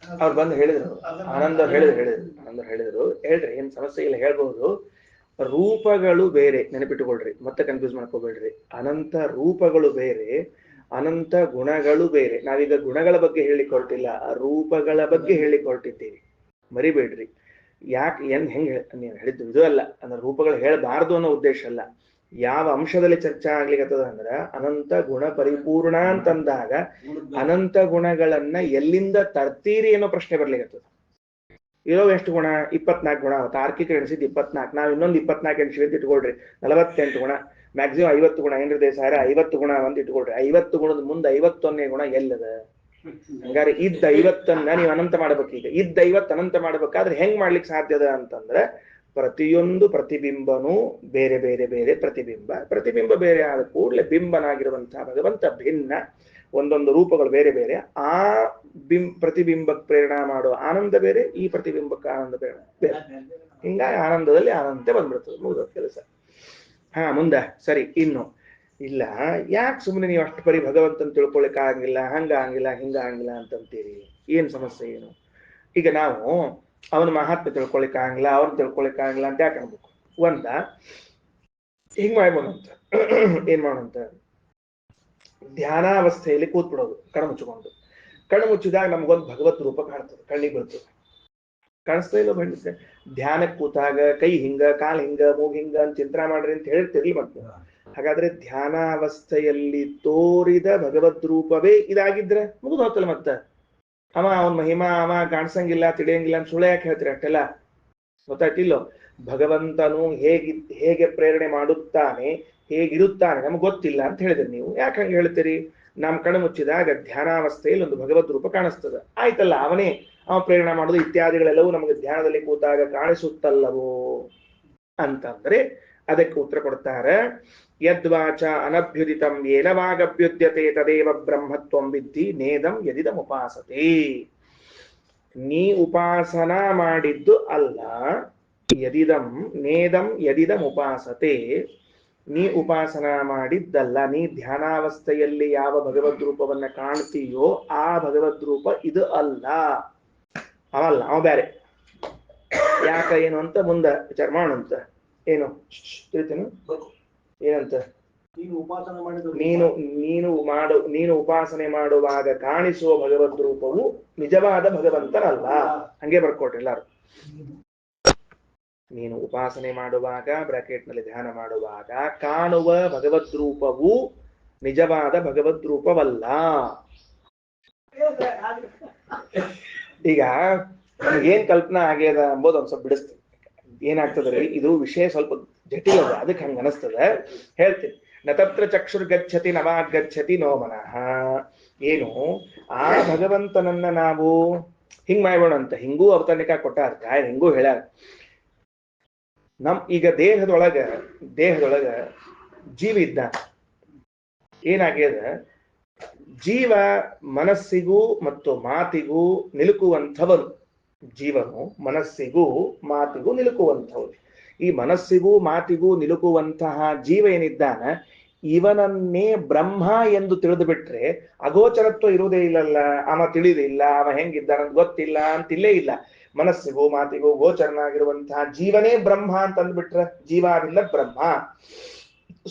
ಅವ್ರು ಬಂದು ಹೇಳಿದ್ರು ಆನಂದ ಹೇಳಿದ್ರು ಹೇಳ್ರಿ ಏನ್ ಸಮಸ್ಯೆ ಇಲ್ಲ ಹೇಳ್ಬಹುದು ರೂಪಗಳು ಬೇರೆ ನೆನಪಿಟ್ಟುಕೊಳ್ರಿ ಮತ್ತೆ ಕನ್ಫ್ಯೂಸ್ ಮಾಡ್ಕೋಬೇಡ್ರಿ ಅನಂತ ರೂಪಗಳು ಬೇರೆ ಅನಂತ ಗುಣಗಳು ಬೇರೆ ನಾವೀಗ ಗುಣಗಳ ಬಗ್ಗೆ ಹೇಳಿಕೊಳ್ತಿಲ್ಲ ರೂಪಗಳ ಬಗ್ಗೆ ಹೇಳಿಕೊಳ್ತಿದ್ದೀವಿ ಮರಿಬೇಡ್ರಿ ಯಾಕೆ ಹೆಂಗೆ ನೀವು ಹೇಳಿದ್ದು ಇದು ಅಲ್ಲ ಅಂದ್ರೆ ರೂಪಗಳು ಹೇಳಬಾರ್ದು ಅನ್ನೋ ಉದ್ದೇಶ ಅಲ್ಲ ಯಾವ ಅಂಶದಲ್ಲಿ ಚರ್ಚೆ ಆಗ್ಲಿಕ್ಕತ್ತದ ಅಂದ್ರ ಅನಂತ ಗುಣ ಪರಿಪೂರ್ಣ ಅಂತಂದಾಗ ಅನಂತ ಗುಣಗಳನ್ನ ಎಲ್ಲಿಂದ ತರ್ತೀರಿ ಅನ್ನೋ ಪ್ರಶ್ನೆ ಬರ್ಲಿಕ್ಕತ್ತದ ಇರೋ ಎಷ್ಟು ಗುಣ 24 ಗುಣ ತಾರ್ಕಿಕ ಎಣಿಸಿದ್ 24 ನಾವ್ ಇನ್ನೊಂದು 24 ಎಣಿಸಿ ಅಂತ ಇಟ್ಕೊಳ್ರಿ 48 ಗುಣ ಮ್ಯಾಕ್ಸಿಮಮ್ 50 ಗುಣ ಏನ್ರಿ ದೇಸಾರ 50 ಗುಣ ಅಂತ ಇಟ್ಕೊಳ್ರಿ 50 ಗುಣದ ಮುಂದೆ 51ನೇ ಗುಣ ಎಲ್ಲದ ಹಂಗಾರೆ ಇದ್ದ 50ನ್ನ ನೀವು ಅನಂತ ಮಾಡ್ಬೇಕು ಈಗ ಇದ್ದ 50 ಅನಂತ ಮಾಡ್ಬೇಕಾದ್ರೆ ಹೆಂಗ್ ಮಾಡ್ಲಿಕ್ಕೆ ಸಾಧ್ಯದ ಅಂತಂದ್ರೆ ಪ್ರತಿಯೊಂದು ಪ್ರತಿಬಿಂಬನೂ ಬೇರೆ ಬೇರೆ ಬೇರೆ ಪ್ರತಿಬಿಂಬ ಬೇರೆ ಆದ ಕೂಡಲೇ ಬಿಂಬನಾಗಿರುವಂತಹ ಭಗವಂತ ಭಿನ್ನ ಒಂದೊಂದು ರೂಪಗಳು ಬೇರೆ ಬೇರೆ ಆ ಪ್ರತಿಬಿಂಬಕ್ಕೆ ಪ್ರೇರಣೆ ಮಾಡುವ ಆನಂದ ಬೇರೆ ಈ ಪ್ರತಿಬಿಂಬಕ್ಕೆ ಆನಂದ ಬೇರೆ ಹಿಂಗಾಗಿ ಆನಂದದಲ್ಲಿ ಆನಂದ ಬಂದ್ಬಿಡ್ತದೆ ಮುಗಿದ ಕೆಲಸ ಮುಂದೆ ಸರಿ ಇನ್ನು ಇಲ್ಲ ಯಾಕೆ ಸುಮ್ಮನೆ ನೀವು ಅಷ್ಟು ಪರಿ ಭಗವಂತನ ತಿಳ್ಕೊಳಿಕ್ ಆಗಂಗಿಲ್ಲ ಹಂಗ ಆಗಂಗಿಲ್ಲ ಅಂತಂತೀರಿ ಏನ್ ಸಮಸ್ಯೆ ಏನು ಈಗ ನಾವು ಅವನ ಮಹಾತ್ಮೆ ತಿಳ್ಕೊಳಿಕ್ ಆಗಂಗಿಲ್ಲ ಅವ್ರನ್ನ ತಿಳ್ಕೊಳಿಕ್ ಆಗಂಗಿಲ್ಲ ಅಂತ ಯಾಕೆ ಅನ್ಬೇಕು ಒಂದ ಹಿಂಗ್ ಮಾಡ್ಬೋದಂತ ಏನ್ ಮಾಡೋಂತ ಧ್ಯಾನಾವಸ್ಥೆಯಲ್ಲಿ ಕೂತ್ಬಿಡೋದು ಕಣ್ಣು ಮುಚ್ಚಿದಾಗ ನಮಗೊಂದು ಭಗವತ್ ರೂಪ ಕಾಣ್ತದೆ ಕಣ್ಣಿಗೆ ಬರ್ತದೆ ಕಾಣಿಸ್ತಾ ಇಲ್ಲ ಬಂದಿದ್ದೆ ಧ್ಯಾನಕ್ಕೆ ಕೂತಾಗ ಕೈ ಹಿಂಗ ಕಾಲ್ ಹಿಂಗ ಮೂಗ್ ಹಿಂಗ ಅಂತ ಚಿಂತನೆ ಮಾಡ್ರಿ ಅಂತ ಹೇಳ್ತಿರ್ಲಿ ಮತ್ತೆ ಹಾಗಾದ್ರೆ ಧ್ಯಾನಾವಸ್ಥೆಯಲ್ಲಿ ತೋರಿದ ಭಗವದ್ ರೂಪವೇ ಇದಾಗಿದ್ರೆ ಮುಗಿದು ಹೋಗ್ತಲ್ಲ ಮತ್ತೆ ಅವನ ಮಹಿಮಾ ಕಾಣಿಸಂಗಿಲ್ಲ ತಿಳಿಯಂಗಿಲ್ಲ ಅಂತ ಸುಳ್ಳು ಯಾಕೆ ಹೇಳ್ತೀರಿ ಅಷ್ಟೆಲ್ಲ ಗೊತ್ತಾಯ್ತಿಲ್ಲೋ ಭಗವಂತನು ಹೇಗೆ ಪ್ರೇರಣೆ ಮಾಡುತ್ತಾನೆ ಹೇಗಿರುತ್ತಾನೆ ನಮ್ಗೆ ಗೊತ್ತಿಲ್ಲ ಅಂತ ಹೇಳಿದ್ರಿ ನೀವು ಯಾಕೆ ಹಂಗೆ ಹೇಳ್ತೀರಿ ನಮ್ ಕಣ್ಣು ಮುಚ್ಚಿದಾಗ ಧ್ಯಾನಾವಸ್ಥೆಯಲ್ಲಿ ಒಂದು ಭಗವದ್ ರೂಪ ಕಾಣಿಸ್ತದೆ ಆಯ್ತಲ್ಲ ಅವ ಪ್ರೇರಣೆ ಮಾಡೋದು ಇತ್ಯಾದಿಗಳೆಲ್ಲವೂ ನಮಗೆ ಧ್ಯಾನದಲ್ಲಿ ಕೂತಾಗ ಕಾಣಿಸುತ್ತಲ್ಲವೋ ಅಂತಂದ್ರೆ ಅದಕ್ಕೆ ಉತ್ತರ ಕೊಡ್ತಾರೆ ಯದ್ವಾಚ ಅನಭ್ಯುದಿತಂ ಏನ ವಾಗಭ್ಯುದ್ಯತೆ ತದೇವ ಬ್ರಹ್ಮತ್ವಂ ವಿದ್ಧಿ ನೇದಂ ಯದಿದಂ ಉಪಾಸತೆ ನೀ ಉಪಾಸನಾ ಮಾಡಿದ್ದು ಅಲ್ಲ ನೇದಂ ಯದಿದಂ ಉಪಾಸತೆ ನೀ ಉಪಾಸನ ಮಾಡಿದ್ದಲ್ಲ. ನೀ ಧ್ಯಾನಾವಸ್ಥೆಯಲ್ಲಿ ಯಾವ ಭಗವದ್ ರೂಪವನ್ನ ಕಾಣ್ತೀಯೋ ಆ ಭಗವದ್ ರೂಪ ಇದು ಅಲ್ಲ. ಅವಲ್ಲ, ಅವ ಬೇರೆ. ಯಾಕ ಏನು ಅಂತ ಮುಂದೆ ವಿಚಾರ ಮಾಡೋಣಂತ. ಏನು ತಿಳಿತೇನು? ಏನಂತ? ನೀನು ಉಪಾಸನೆ ಮಾಡುವಾಗ ಕಾಣಿಸುವ ಭಗವದ್ ರೂಪವು ನಿಜವಾದ ಭಗವಂತನಲ್ಲ. ಹಂಗೆ ಬರ್ಕೊಟ್ರಿ ಎಲ್ಲಾರು. ನೀನು ಉಪಾಸನೆ ಮಾಡುವಾಗ, ಬ್ರಾಕೆಟ್ ನಲ್ಲಿ ಧ್ಯಾನ ಮಾಡುವಾಗ ಕಾಣುವ ಭಗವದ್ ರೂಪವು ನಿಜವಾದ ಭಗವದ್ ರೂಪವಲ್ಲ. ಈಗ ನಮಗೇನ್ ಕಲ್ಪನಾ ಆಗ್ಯದ ಅಂಬೋದು ಒಂದ್ ಸ್ವಲ್ಪ ಬಿಡಿಸ್ತೀನಿ. ಏನಾಗ್ತದ್ರಿ, ಇದು ವಿಷಯ ಸ್ವಲ್ಪ ಜಟಿಲ ಅದ, ಅದಕ್ಕೆ ಹಂಗ ಅನಸ್ತದ. ಹೇಳ್ತೀನಿ. ನತತ್ರ ಚಕ್ಷುರ್ಗಚ್ಚತಿ ನವಾಗಚ್ಚತಿ ನೋ ಮನಃ. ಏನು ಆ ಭಗವಂತನನ್ನ ನಾವು ಹಿಂಗ್ ಮಾಡೋಣ ಅಂತ ಹಿಂಗೂ ಅವತರಣಿಕ ಕೊಟ್ಟಾರ, ಹಿಂಗೂ ಹೇಳ್ಯಾರ. ಈಗ ದೇಹದೊಳಗ ಜೀವ ಇದ್ದ. ಏನಾಗ್ಯದ, ಜೀವ ಮನಸ್ಸಿಗೂ ಮತ್ತು ಮಾತಿಗೂ ನಿಲುಕುವಂಥವನು. ಜೀವನು ಮನಸ್ಸಿಗೂ ಮಾತಿಗೂ ನಿಲುಕುವಂಥವನು. ಈ ಮನಸ್ಸಿಗೂ ಮಾತಿಗೂ ನಿಲುಕುವಂತಹ ಜೀವ ಏನಿದ್ದಾನ, ಇವನನ್ನೇ ಬ್ರಹ್ಮ ಎಂದು ತಿಳಿದು ಬಿಟ್ರೆ ಅಗೋಚರತ್ವ ಇರುವುದೇ ಇಲ್ಲಲ್ಲ. ಅವ ತಿಳಿದಿಲ್ಲ, ಅವ ಹೆಂಗಿದ್ದಾನ ಗೊತ್ತಿಲ್ಲ ಅಂತಿಲ್ಲೇ ಇಲ್ಲ. ಮನಸ್ಸಿಗೂ ಮಾತಿಗೂ ಗೋಚರನಾಗಿರುವಂತಹ ಜೀವನೇ ಬ್ರಹ್ಮ ಅಂತ ಅಂದ್ಬಿಟ್ರೆ ಜೀವಾವಿಲ್ಲ ಬ್ರಹ್ಮ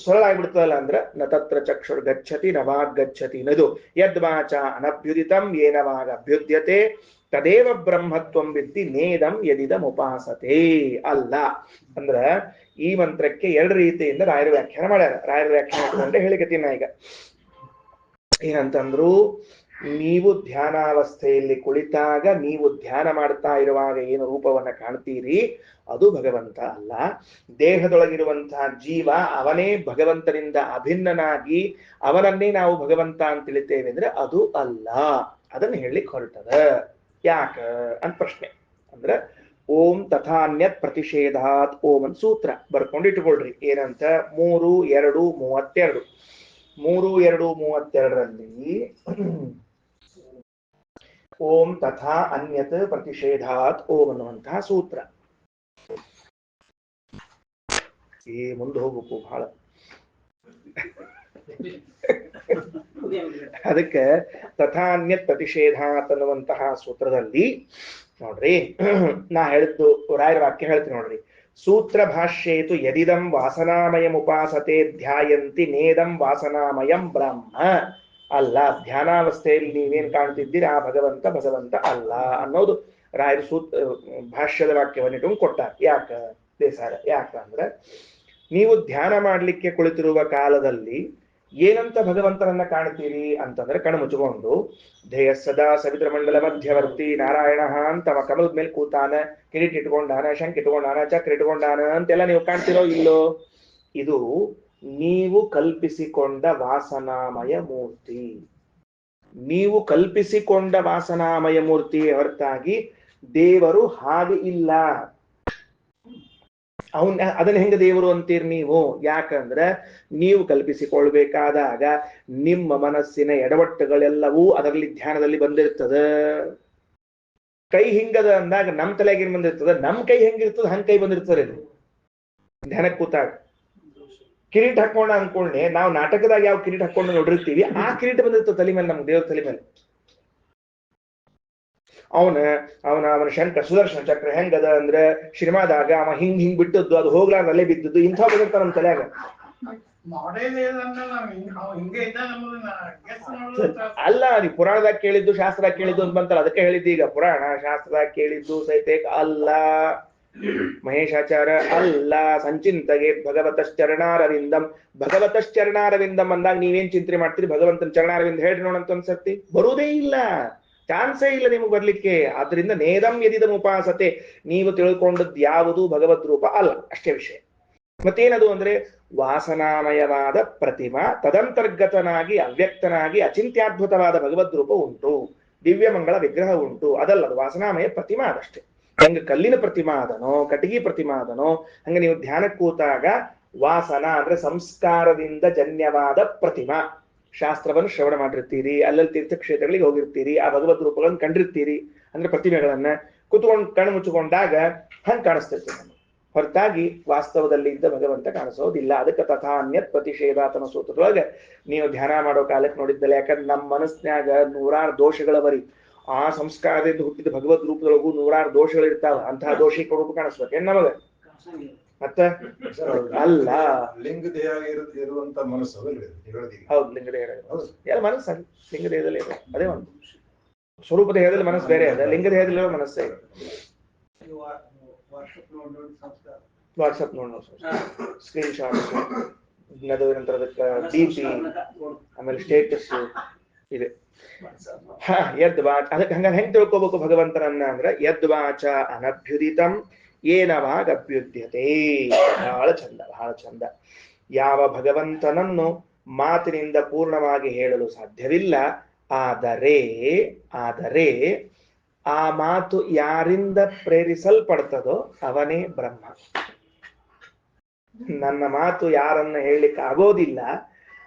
ಸರಳ ಆಗ್ಬಿಡ್ತದಲ್ಲ. ಅಂದ್ರ ನತತ್ರ ಚಕ್ಷುರ್ ಗಚ್ಚತಿ ನವಾಗ್ ಗಚ್ಚತಿ ನದು ಯದ್ವಾಚ ಅನಭ್ಯುದಿತಂ ಏನವಾಗ ಅಭ್ಯುದ್ಯತೆ ತದೇವ ಬ್ರಹ್ಮತ್ವಂ ವಿದ್ದಿ ನೇದಂ ಯದಿದಂ ಉಪಾಸತೆ. ಅಲ್ಲ ಅಂದ್ರ ಈ ಮಂತ್ರಕ್ಕೆ ಎರಡು ರೀತಿಯಿಂದ ರಾಯರ ವ್ಯಾಖ್ಯಾನ ಮಾಡ್ಯಾರ. ರಾಯರ ವ್ಯಾಖ್ಯಾನ ಇಟ್ಕೊಂಡೆ ಹೇಳಿಕತ್ತೀನಿ ಈಗ. ಏನಂತಂದ್ರು, ನೀವು ಧ್ಯಾನಾವಸ್ಥೆಯಲ್ಲಿ ಕುಳಿತಾಗ ನೀವು ಧ್ಯಾನ ಮಾಡ್ತಾ ಇರುವಾಗ ಏನು ರೂಪವನ್ನ ಕಾಣ್ತೀರಿ ಅದು ಭಗವಂತ ಅಲ್ಲ. ದೇಹದೊಳಗಿರುವಂತಹ ಜೀವ ಅವನೇ ಭಗವಂತನಿಂದ ಅಭಿನ್ನನಾಗಿ ಅವನನ್ನೇ ನಾವು ಭಗವಂತ ಅಂತ ತಿಳಿತೇವೆ ಅಂದ್ರೆ ಅದು ಅಲ್ಲ. ಅದನ್ನ ಹೇಳಿಕ್ ಹೊರಟದ. ಯಾಕ ಅಂತ ಪ್ರಶ್ನೆ. ಅಂದ್ರ ಓಂ ತಥಾನ್ಯತ್ ಪ್ರತಿಷೇಧಾತ್ ಓಂ ಅಂತ ಸೂತ್ರ ಬರ್ಕೊಂಡಿಟ್ಕೊಳ್ರಿ. ಏನಂತ? 3:2:32 3:2:32ರಲ್ಲಿ ಓಂ ತಥಾ ಅನ್ಯತ್ ಪ್ರತಿಷೇಧಾತ್ ಓಂ ಅನ್ನುವಂತಹ ಸೂತ್ರ. ಮುಂದೆ ಹೋಗ್ಬೇಕು ಬಹಳ. ಅದಕ್ಕೆ ತಥಾನ್ಯತ್ ಪ್ರತಿಷೇಧಾತ್ ಅನ್ನುವಂತಹ ಸೂತ್ರದಲ್ಲಿ ನೋಡ್ರಿ, ನಾ ಹೇಳಿದ್ದು ರಾಯರ ವಾಕ್ಯ ಹೇಳ್ತೀನಿ ನೋಡ್ರಿ. ಸೂತ್ರ ಭಾಷ್ಯೇತು ಯದಿದಂ ವಾಸನಾಮಯಂ ಉಪಾಸತೆ ಧ್ಯಾಯಂತಿ ನೇದಂ ವಾಸನಾಮಯಂ ಬ್ರಹ್ಮ. ಅಲ್ಲ, ಧ್ಯಾನಾವಸ್ಥೆಯಲ್ಲಿ ನೀವೇನ್ ಕಾಣ್ತಿದ್ದೀರಿ ಆ ಭಗವಂತ ಅಲ್ಲ ಅನ್ನೋದು ರಾಯರ ಭಾಷ್ಯದ ವಾಕ್ಯವನ್ನು ಇಟ್ಕೊಂಡು ಕೊಟ್ಟಾರ. ಯಾಕ ದೇಸಾರ? ಯಾಕಂದ್ರೆ ನೀವು ಧ್ಯಾನ ಮಾಡ್ಲಿಕ್ಕೆ ಕುಳಿತಿರುವ ಕಾಲದಲ್ಲಿ ಏನಂತ ಭಗವಂತನನ್ನ ಕಾಣ್ತೀರಿ ಅಂತಂದ್ರೆ ಕಣ್ಣು ಮುಚ್ಚಿಕೊಂಡು ಧ್ಯೇಯ ಸದಾ ಸವಿತ್ರ ಮಂಡಲ ಮಧ್ಯವರ್ತಿ ನಾರಾಯಣ ಅಂತ ಅವ ಕಮಲದ ಮೇಲೆ ಕೂತಾನ, ಕಿರೀಟ ಇಟ್ಕೊಂಡಾನ, ಶಂಖ ಇಟ್ಕೊಂಡಾನ, ಚಕ್ರ ಇಟ್ಕೊಂಡಾನ ಅಂತೆಲ್ಲ ನೀವು ಕಾಣ್ತಿರೋ ಇಲ್ಲೋ? ಇದು ನೀವು ಕಲ್ಪಿಸಿಕೊಂಡ ವಾಸನಾಮಯ ಮೂರ್ತಿ. ನೀವು ಕಲ್ಪಿಸಿಕೊಂಡ ವಾಸನಾಮಯ ಮೂರ್ತಿ ಹೊರತಾಗಿ ದೇವರು ಹಾಗೆ ಇಲ್ಲ. ಅದನ್ನ ಹೆಂಗ ದೇವರು ಅಂತೀರಿ ನೀವು? ಯಾಕಂದ್ರೆ ನೀವು ಕಲ್ಪಿಸಿಕೊಳ್ಬೇಕಾದಾಗ ನಿಮ್ಮ ಮನಸ್ಸಿನ ಎಡವಟ್ಟುಗಳೆಲ್ಲವೂ ಅದರಲ್ಲಿ ಧ್ಯಾನದಲ್ಲಿ ಬಂದಿರ್ತದ. ಕೈ ಹಿಂಗದ ಅಂದಾಗ ನಮ್ ತಲೆಗೆ ಏನ್ ಬಂದಿರ್ತದ? ನಮ್ ಕೈ ಹೆಂಗಿರ್ತದ ಹಂಗ ಕೈ ಬಂದಿರ್ತದೆ ಧ್ಯಾನಕ್ಕೆ ಕೂತಾಗ. ಕಿರೀಟ ಹಾಕೊಂಡ ಅನ್ಕೊಂಡೆ ನಾವು ನಾಟಕದಾಗ ಯಾವ ಕಿರೀಟ ಹಾಕೊಂಡು ನೋಡಿರ್ತೀವಿ ಆ ಕಿರೀಟ ಬಂದಿರ್ತದೆ ತಲೆ ಮೇಲೆ, ನಮ್ಗೆ ದೇವ್ರ ತಲೆ ಮೇಲೆ. ಅವನ ಶಂಕ ಸುದರ್ಶನ ಚಕ್ರ ಹೆಂಗದ ಅಂದ್ರೆ ಶ್ರೀಮಾದಾಗ ಅವ ಹಿಂಗ್ ಬಿಟ್ಟದ್ದು, ಅದು ಹೋಗ್ಲಾರ್ದ ಅಲ್ಲೇ ಬಿದ್ದದ್ದು, ಇಂಥ ಬಂದಿರ್ತಾರ ನಮ್ ತಲೆಯಾಗ. ಅಲ್ಲ, ನೀವು ಪುರಾಣದಾಗ ಕೇಳಿದ್ದು ಶಾಸ್ತ್ರದಾಗ ಕೇಳಿದ್ದು ಅಂತ ಬಂತಲ್ಲ, ಅದಕ್ಕೆ ಹೇಳಿದ್ದು. ಈಗ ಪುರಾಣ ಶಾಸ್ತ್ರದಾಗ ಕೇಳಿದ್ದು ಸಹಿತ ಅಲ್ಲ, ಮಹೇಶಾಚಾರ ಅಲ್ಲ. ಸಂಚಿಂತಗೆ ಭಗವತಶ್ಚರಣಾರವಿಂದಂ ಅಂದಾಗ ನೀವೇನ್ ಚಿಂತನೆ ಮಾಡ್ತೀರಿ? ಭಗವಂತನ ಚರಣಾರವಿಂದ ಹೇಳ್ರಿ ನೋಡಂತ ಒಂದ್ಸರ್ತಿ. ಬರುವುದೇ ಇಲ್ಲ, ಚಾನ್ಸೇ ಇಲ್ಲ ನಿಮಗೆ ಬರ್ಲಿಕ್ಕೆ. ಆದ್ರಿಂದ ನೇದಂ ಯದಿದಂ ಉಪಾಸತೆ, ನೀವು ತಿಳ್ಕೊಂಡದ್ದು ಯಾವುದು ಭಗವದ್ ರೂಪ ಅಲ್ಲ, ಅಷ್ಟೇ ವಿಷಯ. ಮತ್ತೇನದು ಅಂದ್ರೆ ವಾಸನಾಮಯವಾದ ಪ್ರತಿಮಾ, ತದಂತರ್ಗತನಾಗಿ ಅವ್ಯಕ್ತನಾಗಿ ಅಚಿಂತ್ಯಾದ್ಭುತವಾದ ಭಗವದ್ ರೂಪ ಉಂಟು, ದಿವ್ಯಮಂಗಳ ವಿಗ್ರಹ ಉಂಟು. ಅದಲ್ಲದು ವಾಸನಾಮಯ ಪ್ರತಿಮಾ ಅದಷ್ಟೇ. ಹೆಂಗ ಕಲ್ಲಿನ ಪ್ರತಿಮಾ ಅದನೋ, ಕಟಗಿ ಪ್ರತಿಮಾ ಅದನೋ, ಹಂಗ ನೀವು ಧ್ಯಾನಕ್ಕೆ ಕೂತಾಗ ವಾಸನ ಅಂದ್ರೆ ಸಂಸ್ಕಾರದಿಂದ ಜನ್ಯವಾದ ಪ್ರತಿಮಾ. ಶಾಸ್ತ್ರವನ್ನು ಶ್ರವಣ ಮಾಡಿರ್ತೀರಿ, ಅಲ್ಲಲ್ಲಿ ತೀರ್ಥಕ್ಷೇತ್ರಗಳಿಗೆ ಹೋಗಿರ್ತೀರಿ, ಆ ಭಗವದ್ ರೂಪಗಳನ್ನು ಕಂಡಿರ್ತೀರಿ, ಅಂದ್ರೆ ಪ್ರತಿಮೆಗಳನ್ನ ಕುತ್ಕೊಂಡು ಕಣ್ಣು ಮುಚ್ಚಿಕೊಂಡಾಗ ಹಂಗ ಕಾಣಿಸ್ತಿರ್ತೀವಿ. ಹೊರತಾಗಿ ವಾಸ್ತವದಲ್ಲಿ ಇದ್ದ ಭಗವಂತ ಕಾಣಿಸೋದಿಲ್ಲ. ಅದಕ್ಕೆ ತಥಾ ಅನ್ಯತ್ ಪ್ರತಿಷೇಧಾತನ ಸೂತ್ರದೊಳಗೆ ನೀವು ಧ್ಯಾನ ಮಾಡೋ ಕಾಲಕ್ಕೆ ನೋಡಿದ್ದಲ್ಲ. ಯಾಕಂದ್ರೆ ನಮ್ಮ ಮನಸ್ಸಿನಾಗ ನೂರಾರು ದೋಷಗಳ ಬರಿ, ಆ ಸಂಸ್ಕಾರದಿಂದ ಹುಟ್ಟಿದ ಭಗವದ್ ರೂಪದೊಳಗೂ ನೂರಾರು ದೋಷಗಳಿರ್ತಾವ. ಅಂತಹ ದೋಷಿಕ ರೂಪ ಕಾಣಿಸ್ಬೇಕೇನ್ ನಮಗ? ಮತ್ತ ಅಲ್ಲ, ಲಿಂಗ ದೇಹ ಇರುವಂತ ಮನಸ್ಸು ಹೌದು, ಲಿಂಗ ದೇಹ ಎಲ್ಲ ಮನಸ್ಸು ಲಿಂಗ ದೇಹದಲ್ಲಿ ಇದೆ. ಅದೇ ಒಂದು ಸ್ವರೂಪ ದೇಹದಲ್ಲಿ ಮನಸ್ಸು ಬೇರೆ ಅದ, ಲಿಂಗ ದೇಹದಲ್ಲಿ ಮನಸ್ಸೇ ಇದೆ. ವಾಟ್ಸಪ್ ನೋಡೋ ಸ್ಕ್ರೀನ್ ಶಾಟ್ಸ್, ಅದು ನಂತರ ಅದಕ್ಕೆ DP, ಆಮೇಲೆ ಸ್ಟೇಟಸ್ ಇದೆ. ಯದ್ವಾಚ, ಅದಕ್ಕೆ ಹಂಗ ಹೆಂಗ್ ತಿಳ್ಕೊಬೇಕು ಭಗವಂತನನ್ನ ಅಂದ್ರೆ, ಯದ್ವಾಚ ಅನಭ್ಯುದಿತಂ ಏನವಾಗ ಅಭ್ಯುದ್ಯತೆ. ಬಹಳ ಚಂದ, ಬಹಳ ಚಂದ. ಯಾವ ಭಗವಂತನನ್ನು ಮಾತಿನಿಂದ ಪೂರ್ಣವಾಗಿ ಹೇಳಲು ಸಾಧ್ಯವಿಲ್ಲ, ಆದರೆ ಆ ಮಾತು ಯಾರಿಂದ ಪ್ರೇರಿಸಲ್ಪಡ್ತದೋ ಅವನೇ ಬ್ರಹ್ಮ. ನನ್ನ ಮಾತು ಯಾರನ್ನ ಹೇಳಲಿಕ್ಕೆ ಆಗೋದಿಲ್ಲ,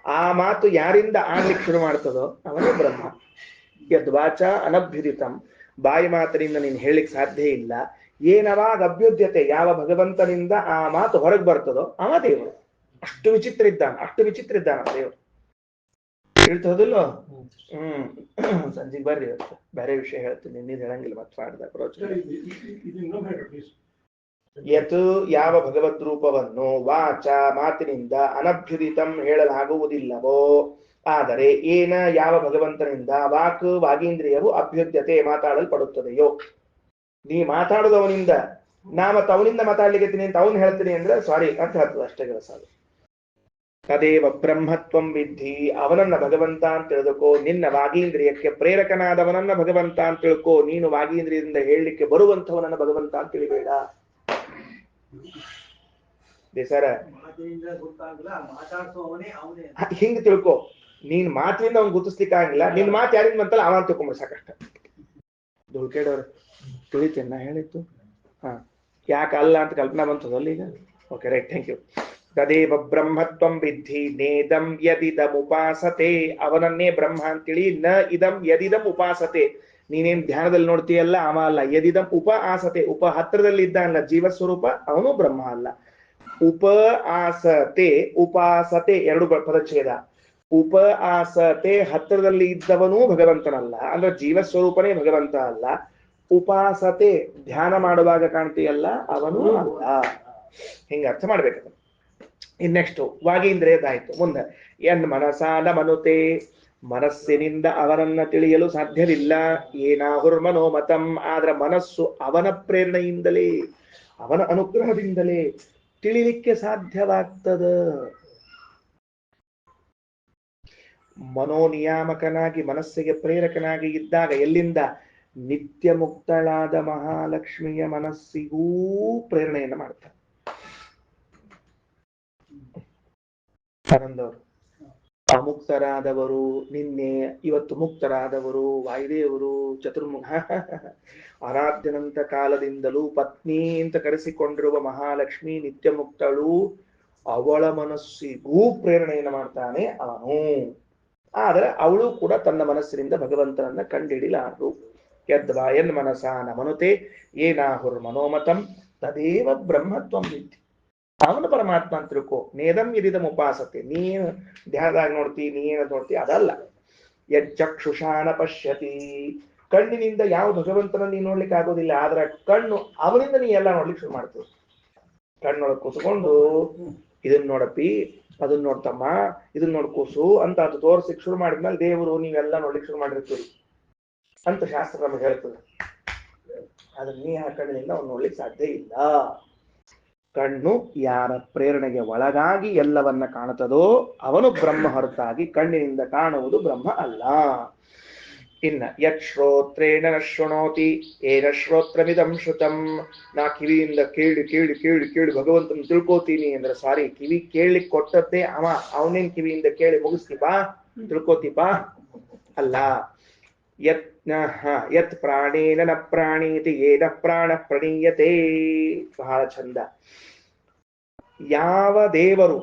ಆ ಮಾತು ಯಾರಿಂದ ಆಡ್ಲಿಕ್ಕೆ ಶುರು ಮಾಡ್ತದೋ ಅವನೇ ಬ್ರಹ್ಮ. ಯದ್ವಾಚ ಅನಭ್ಯುದಿತಂ, ಬಾಯಿ ಮಾತಿನಿಂದ ನೀನು ಹೇಳಲಿಕ್ಕೆ ಸಾಧ್ಯ ಇಲ್ಲ. ಏನವಾಗ ಅಭ್ಯುದ್ಯತೆ, ಯಾವ ಭಗವಂತನಿಂದ ಆ ಮಾತು ಹೊರಗೆ ಬರ್ತದೋ ಅವ ದೇವರು. ಅಷ್ಟು ವಿಚಿತ್ರ ಇದ್ದಾನ ದೇವರು. ಹೇಳ್ತದಿಲ್ಲೋ? ಸಂಜೆಗೆ ಬರ್ರಿ, ಇವತ್ತು ಬೇರೆ ವಿಷಯ ಹೇಳ್ತೀನಿ, ನಿನ್ನೆ ಹೇಳಂಗಿಲ್ಲ ಮತ್ತೆ ಮಾಡಿದ. ಯತ್, ಯಾವ ಭಗವದ್ ರೂಪವನ್ನು ವಾಚ ಮಾತಿನಿಂದ ಅನಭ್ಯುದಿತಂ ಹೇಳಲಾಗುವುದಿಲ್ಲವೋ, ಆದರೆ ಏನ ಯಾವ ಭಗವಂತನಿಂದ ವಾಕ್ ವಾಗೀಂದ್ರಿಯವು ಅಭ್ಯುದ್ಯತೆ ಮಾತಾಡಲ್ಪಡುತ್ತದೆಯೋ. ನೀ ಮಾತಾಡೋದವನಿಂದ, ನಾ ಮತ್ತ ಅವನಿಂದ ಮಾತಾಡ್ಲಿಕ್ಕೆ ಅಂತ ಅವನು ಹೇಳ್ತೀನಿ ಅಂದ್ರೆ ಸಾರಿ ಅಂತ ಹೇಳ್ತದೆ, ಅಷ್ಟೇ ಕೆಲಸ. ತದೇವ ಬ್ರಹ್ಮತ್ವಂ ವಿದ್ಧಿ, ಅವನನ್ನ ಭಗವಂತ ಅಂತ ತಿಳ್ಕೋ. ನಿನ್ನ ವಾಗೀಂದ್ರಿಯಕ್ಕೆ ಪ್ರೇರಕನಾದವನನ್ನ ಭಗವಂತ ಅಂತ ತಿಳ್ಕೋ. ನೀನು ವಾಗೀಂದ್ರಿಯದಿಂದ ಹೇಳಲಿಕ್ಕೆ ಬರುವಂಥವನನ್ನ ಭಗವಂತ ಅಂತ ತಿಳಿಬೇಡ. ಸರ ಹಿಂಗ್ ತಿಳ್ಕೊ. ನೀನ್ ಮಾತಿನಿಂದ ಅವ್ನ್ ಗುರುತಿಸ್ಲಿಕ್ಕೆ ಆಗಿಲ್ಲ, ನಿನ್ ಮಾತು ಯಾರಿಂದ ಬಂತಲ್ಲ ಅವ ತಿಳ್ಕೊಂಡ್ರೆ ಸಾಕಷ್ಟ. ದುಳ್ಕೇಡವ್ರ ತಿಳಿತೇನೆ ನಾ ಹೇಳಿತ್ತು. ಯಾಕೆ ಅಲ್ಲ ಅಂತ ಕಲ್ಪನಾ ಬಂತದಲ್ಲ ಈಗ? Okay, right, thank you. ತದೇವ ಬ್ರಹ್ಮತ್ವಂ ವಿದ್ಧಿ ನೇದಂ ಯದಿದಂ ಉಪಾಸತೆ, ಅವನನ್ನೇ ಬ್ರಹ್ಮ ಅಂತೇಳಿ. ನ ಇದಂ ಯದಿದಂ ಉಪಾಸತೆ, ನೀನೇನ್ ಧ್ಯಾನದಲ್ಲಿ ನೋಡ್ತೀಯಲ್ಲ ಅವ ಅಲ್ಲ. ಯದಿದಂ ಉಪ ಆಸತೆ, ಉಪ ಹತ್ರದಲ್ಲಿ ಇದ್ದಾನಲ್ಲ ಜೀವಸ್ವರೂಪ, ಅವನು ಬ್ರಹ್ಮ ಅಲ್ಲ. ಉಪ ಆಸತೆ, ಉಪಾಸತೆ ಎರಡು ಪದಚ್ಛೇದ. ಉಪ ಆಸತೆ, ಹತ್ತಿರದಲ್ಲಿ ಇದ್ದವನೂ ಭಗವಂತನಲ್ಲ, ಅಂದ್ರೆ ಜೀವಸ್ವರೂಪನೇ ಭಗವಂತ ಅಲ್ಲ. ಉಪಾಸತೆ, ಧ್ಯಾನ ಮಾಡುವಾಗ ಕಾಣ್ತೀಯಲ್ಲ ಅವನು ಅಲ್ಲ. ಹಿಂಗ ಅರ್ಥ ಮಾಡ್ಬೇಕು. ಇನ್ ನೆಕ್ಸ್ಟ್ ವಾಗೀಂದ್ರಿಯದಾಯ್ತು. ಮುಂದೆ ಎನ್ ಮನಸಾನ ಮನುತೆ, ಮನಸ್ಸಿನಿಂದ ಅವನನ್ನ ತಿಳಿಯಲು ಸಾಧ್ಯವಿಲ್ಲ. ಏನಾಹುರ್ಮನೋಮತಂ, ಆದ್ರ ಮನಸ್ಸು ಅವನ ಪ್ರೇರಣೆಯಿಂದಲೇ, ಅವನ ಅನುಗ್ರಹದಿಂದಲೇ ತಿಳಿಲಿಕ್ಕೆ ಸಾಧ್ಯವಾಗ್ತದ. ಮನೋನಿಯಾಮಕನಾಗಿ ಮನಸ್ಸಿಗೆ ಪ್ರೇರಕನಾಗಿ ಇದ್ದಾಗ ಎಲ್ಲಿಂದ? ನಿತ್ಯ ಮುಕ್ತಳಾದ ಮಹಾಲಕ್ಷ್ಮಿಯ ಮನಸ್ಸಿಗೂ ಪ್ರೇರಣೆಯನ್ನು ಮಾಡ್ತಾರೆ. ಆನಂದವರು ಅಮುಕ್ತರಾದವರು, ನಿನ್ನೆ ಇವತ್ತು ಮುಕ್ತರಾದವರು ವಾಯುದೇವರು, ಚತುರ್ಮುಖ ಆರಾಧ್ಯನಂತ ಕಾಲದಿಂದಲೂ ಪತ್ನಿ ಅಂತ ಕರೆಸಿಕೊಂಡಿರುವ ಮಹಾಲಕ್ಷ್ಮಿ ನಿತ್ಯ ಮುಕ್ತಳು, ಅವಳ ಮನಸ್ಸಿಗೂ ಪ್ರೇರಣೆಯನ್ನು ಮಾಡ್ತಾನೆ ಅವನು. ಆದ್ರೆ ಅವಳು ಕೂಡ ತನ್ನ ಮನಸ್ಸಿನಿಂದ ಭಗವಂತನನ್ನ ಕಂಡಿಡಿಲಾರರು. ಯದ್ವಾ ಎನ್ ಮನಸಾನ ಮನುತೆ ಏನಾಹುರ್ ಮನೋಮತಂ ತದೇವ ಬ್ರಹ್ಮತ್ವಂ ವಿದ್ಧಿ, ಅವನು ಪರಮಾತ್ಮ ಅಂತ ತಿಳ್ಕೋ. ನೇದಂ ಯದಿದಂ ಉಪಾಸತೆ, ನೀನು ಧ್ಯಾನದಾಗ ನೋಡ್ತಿ, ನೀನು ನೋಡ್ತಿ ಅದಲ್ಲ. ಯಚ್ಚಕ್ಷುಷಾನ ಪಶ್ಯತಿ, ಕಣ್ಣಿನಿಂದ ಯಾವ ಭಗವಂತನ ನೀ ನೋಡ್ಲಿಕ್ಕೆ ಆಗೋದಿಲ್ಲ, ಆದ್ರೆ ಕಣ್ಣು ಅವನಿಂದ ನೀ ಎಲ್ಲ ನೋಡ್ಲಿಕ್ಕೆ ಶುರು ಮಾಡ್ತೀವಿ. ಕಣ್ಣೊಳಗೆ ಕೂತ್ಕೊಂಡು ಇದನ್ನ ನೋಡಪ್ಪಿ, ಅದನ್ನ ನೋಡ್ತಮ್ಮ, ಇದನ್ನ ನೋಡ್ಕೋಸು ಅಂತ ಅದು ತೋರ್ಸಿಕ್ ಶುರು ಮಾಡಿದ್ಮೇಲೆ ದೇವರು ನೀವೆಲ್ಲ ನೋಡ್ಲಿಕ್ಕೆ ಶುರು ಮಾಡಿರ್ತೀವಿ ಅಂತ ಶಾಸ್ತ್ರ ನಮಗೆ ಹೇಳ್ತದೆ. ಆದ್ರೆ ನೀ ಆ ಕಣ್ಣಿನಿಂದ ಅವ್ನು ನೋಡ್ಲಿಕ್ಕೆ ಸಾಧ್ಯ ಇಲ್ಲ. ಕಣ್ಣು ಯಾರ ಪ್ರೇರಣೆಗೆ ಒಳಗಾಗಿ ಎಲ್ಲವನ್ನ ಕಾಣುತ್ತದೋ ಅವನು ಬ್ರಹ್ಮ, ಹೊರತಾಗಿ ಕಣ್ಣಿನಿಂದ ಕಾಣುವುದು ಬ್ರಹ್ಮ ಅಲ್ಲ. ಇನ್ನ ಯತ್ ಶ್ರೋತ್ರೇಣ ನ ಶೃಣೋತಿ ಏನ ಶ್ರೋತ್ರಮಿದಂ ಶ್ರುತಂ, ನಾ ಕಿವಿಯಿಂದ ಕೇಳಿ ಕೇಳಿ ಕೇಳಿ ಕೇಳಿ ಭಗವಂತನ ತಿಳ್ಕೋತೀನಿ ಅಂದ್ರೆ ಸಾರಿ, ಕಿವಿ ಕೇಳಲಿಕ್ಕೆ ಕೊಟ್ಟದ್ದೇ ಅವ, ಅವನೇನ್ ಕಿವಿಯಿಂದ ಕೇಳಿ ಮುಗಿಸ್ತೀಪಾ ತಿಳ್ಕೋತೀಪಾ ಅಲ್ಲ. ಯತ್ ಪ್ರಾಣೇನ ನ ಪ್ರಾಣೀತಿ ಏನ ಪ್ರಾಣ ಪ್ರಣೀಯತೆ. ಬಹಳ ಚಂದ. ಯಾವ ದೇವರು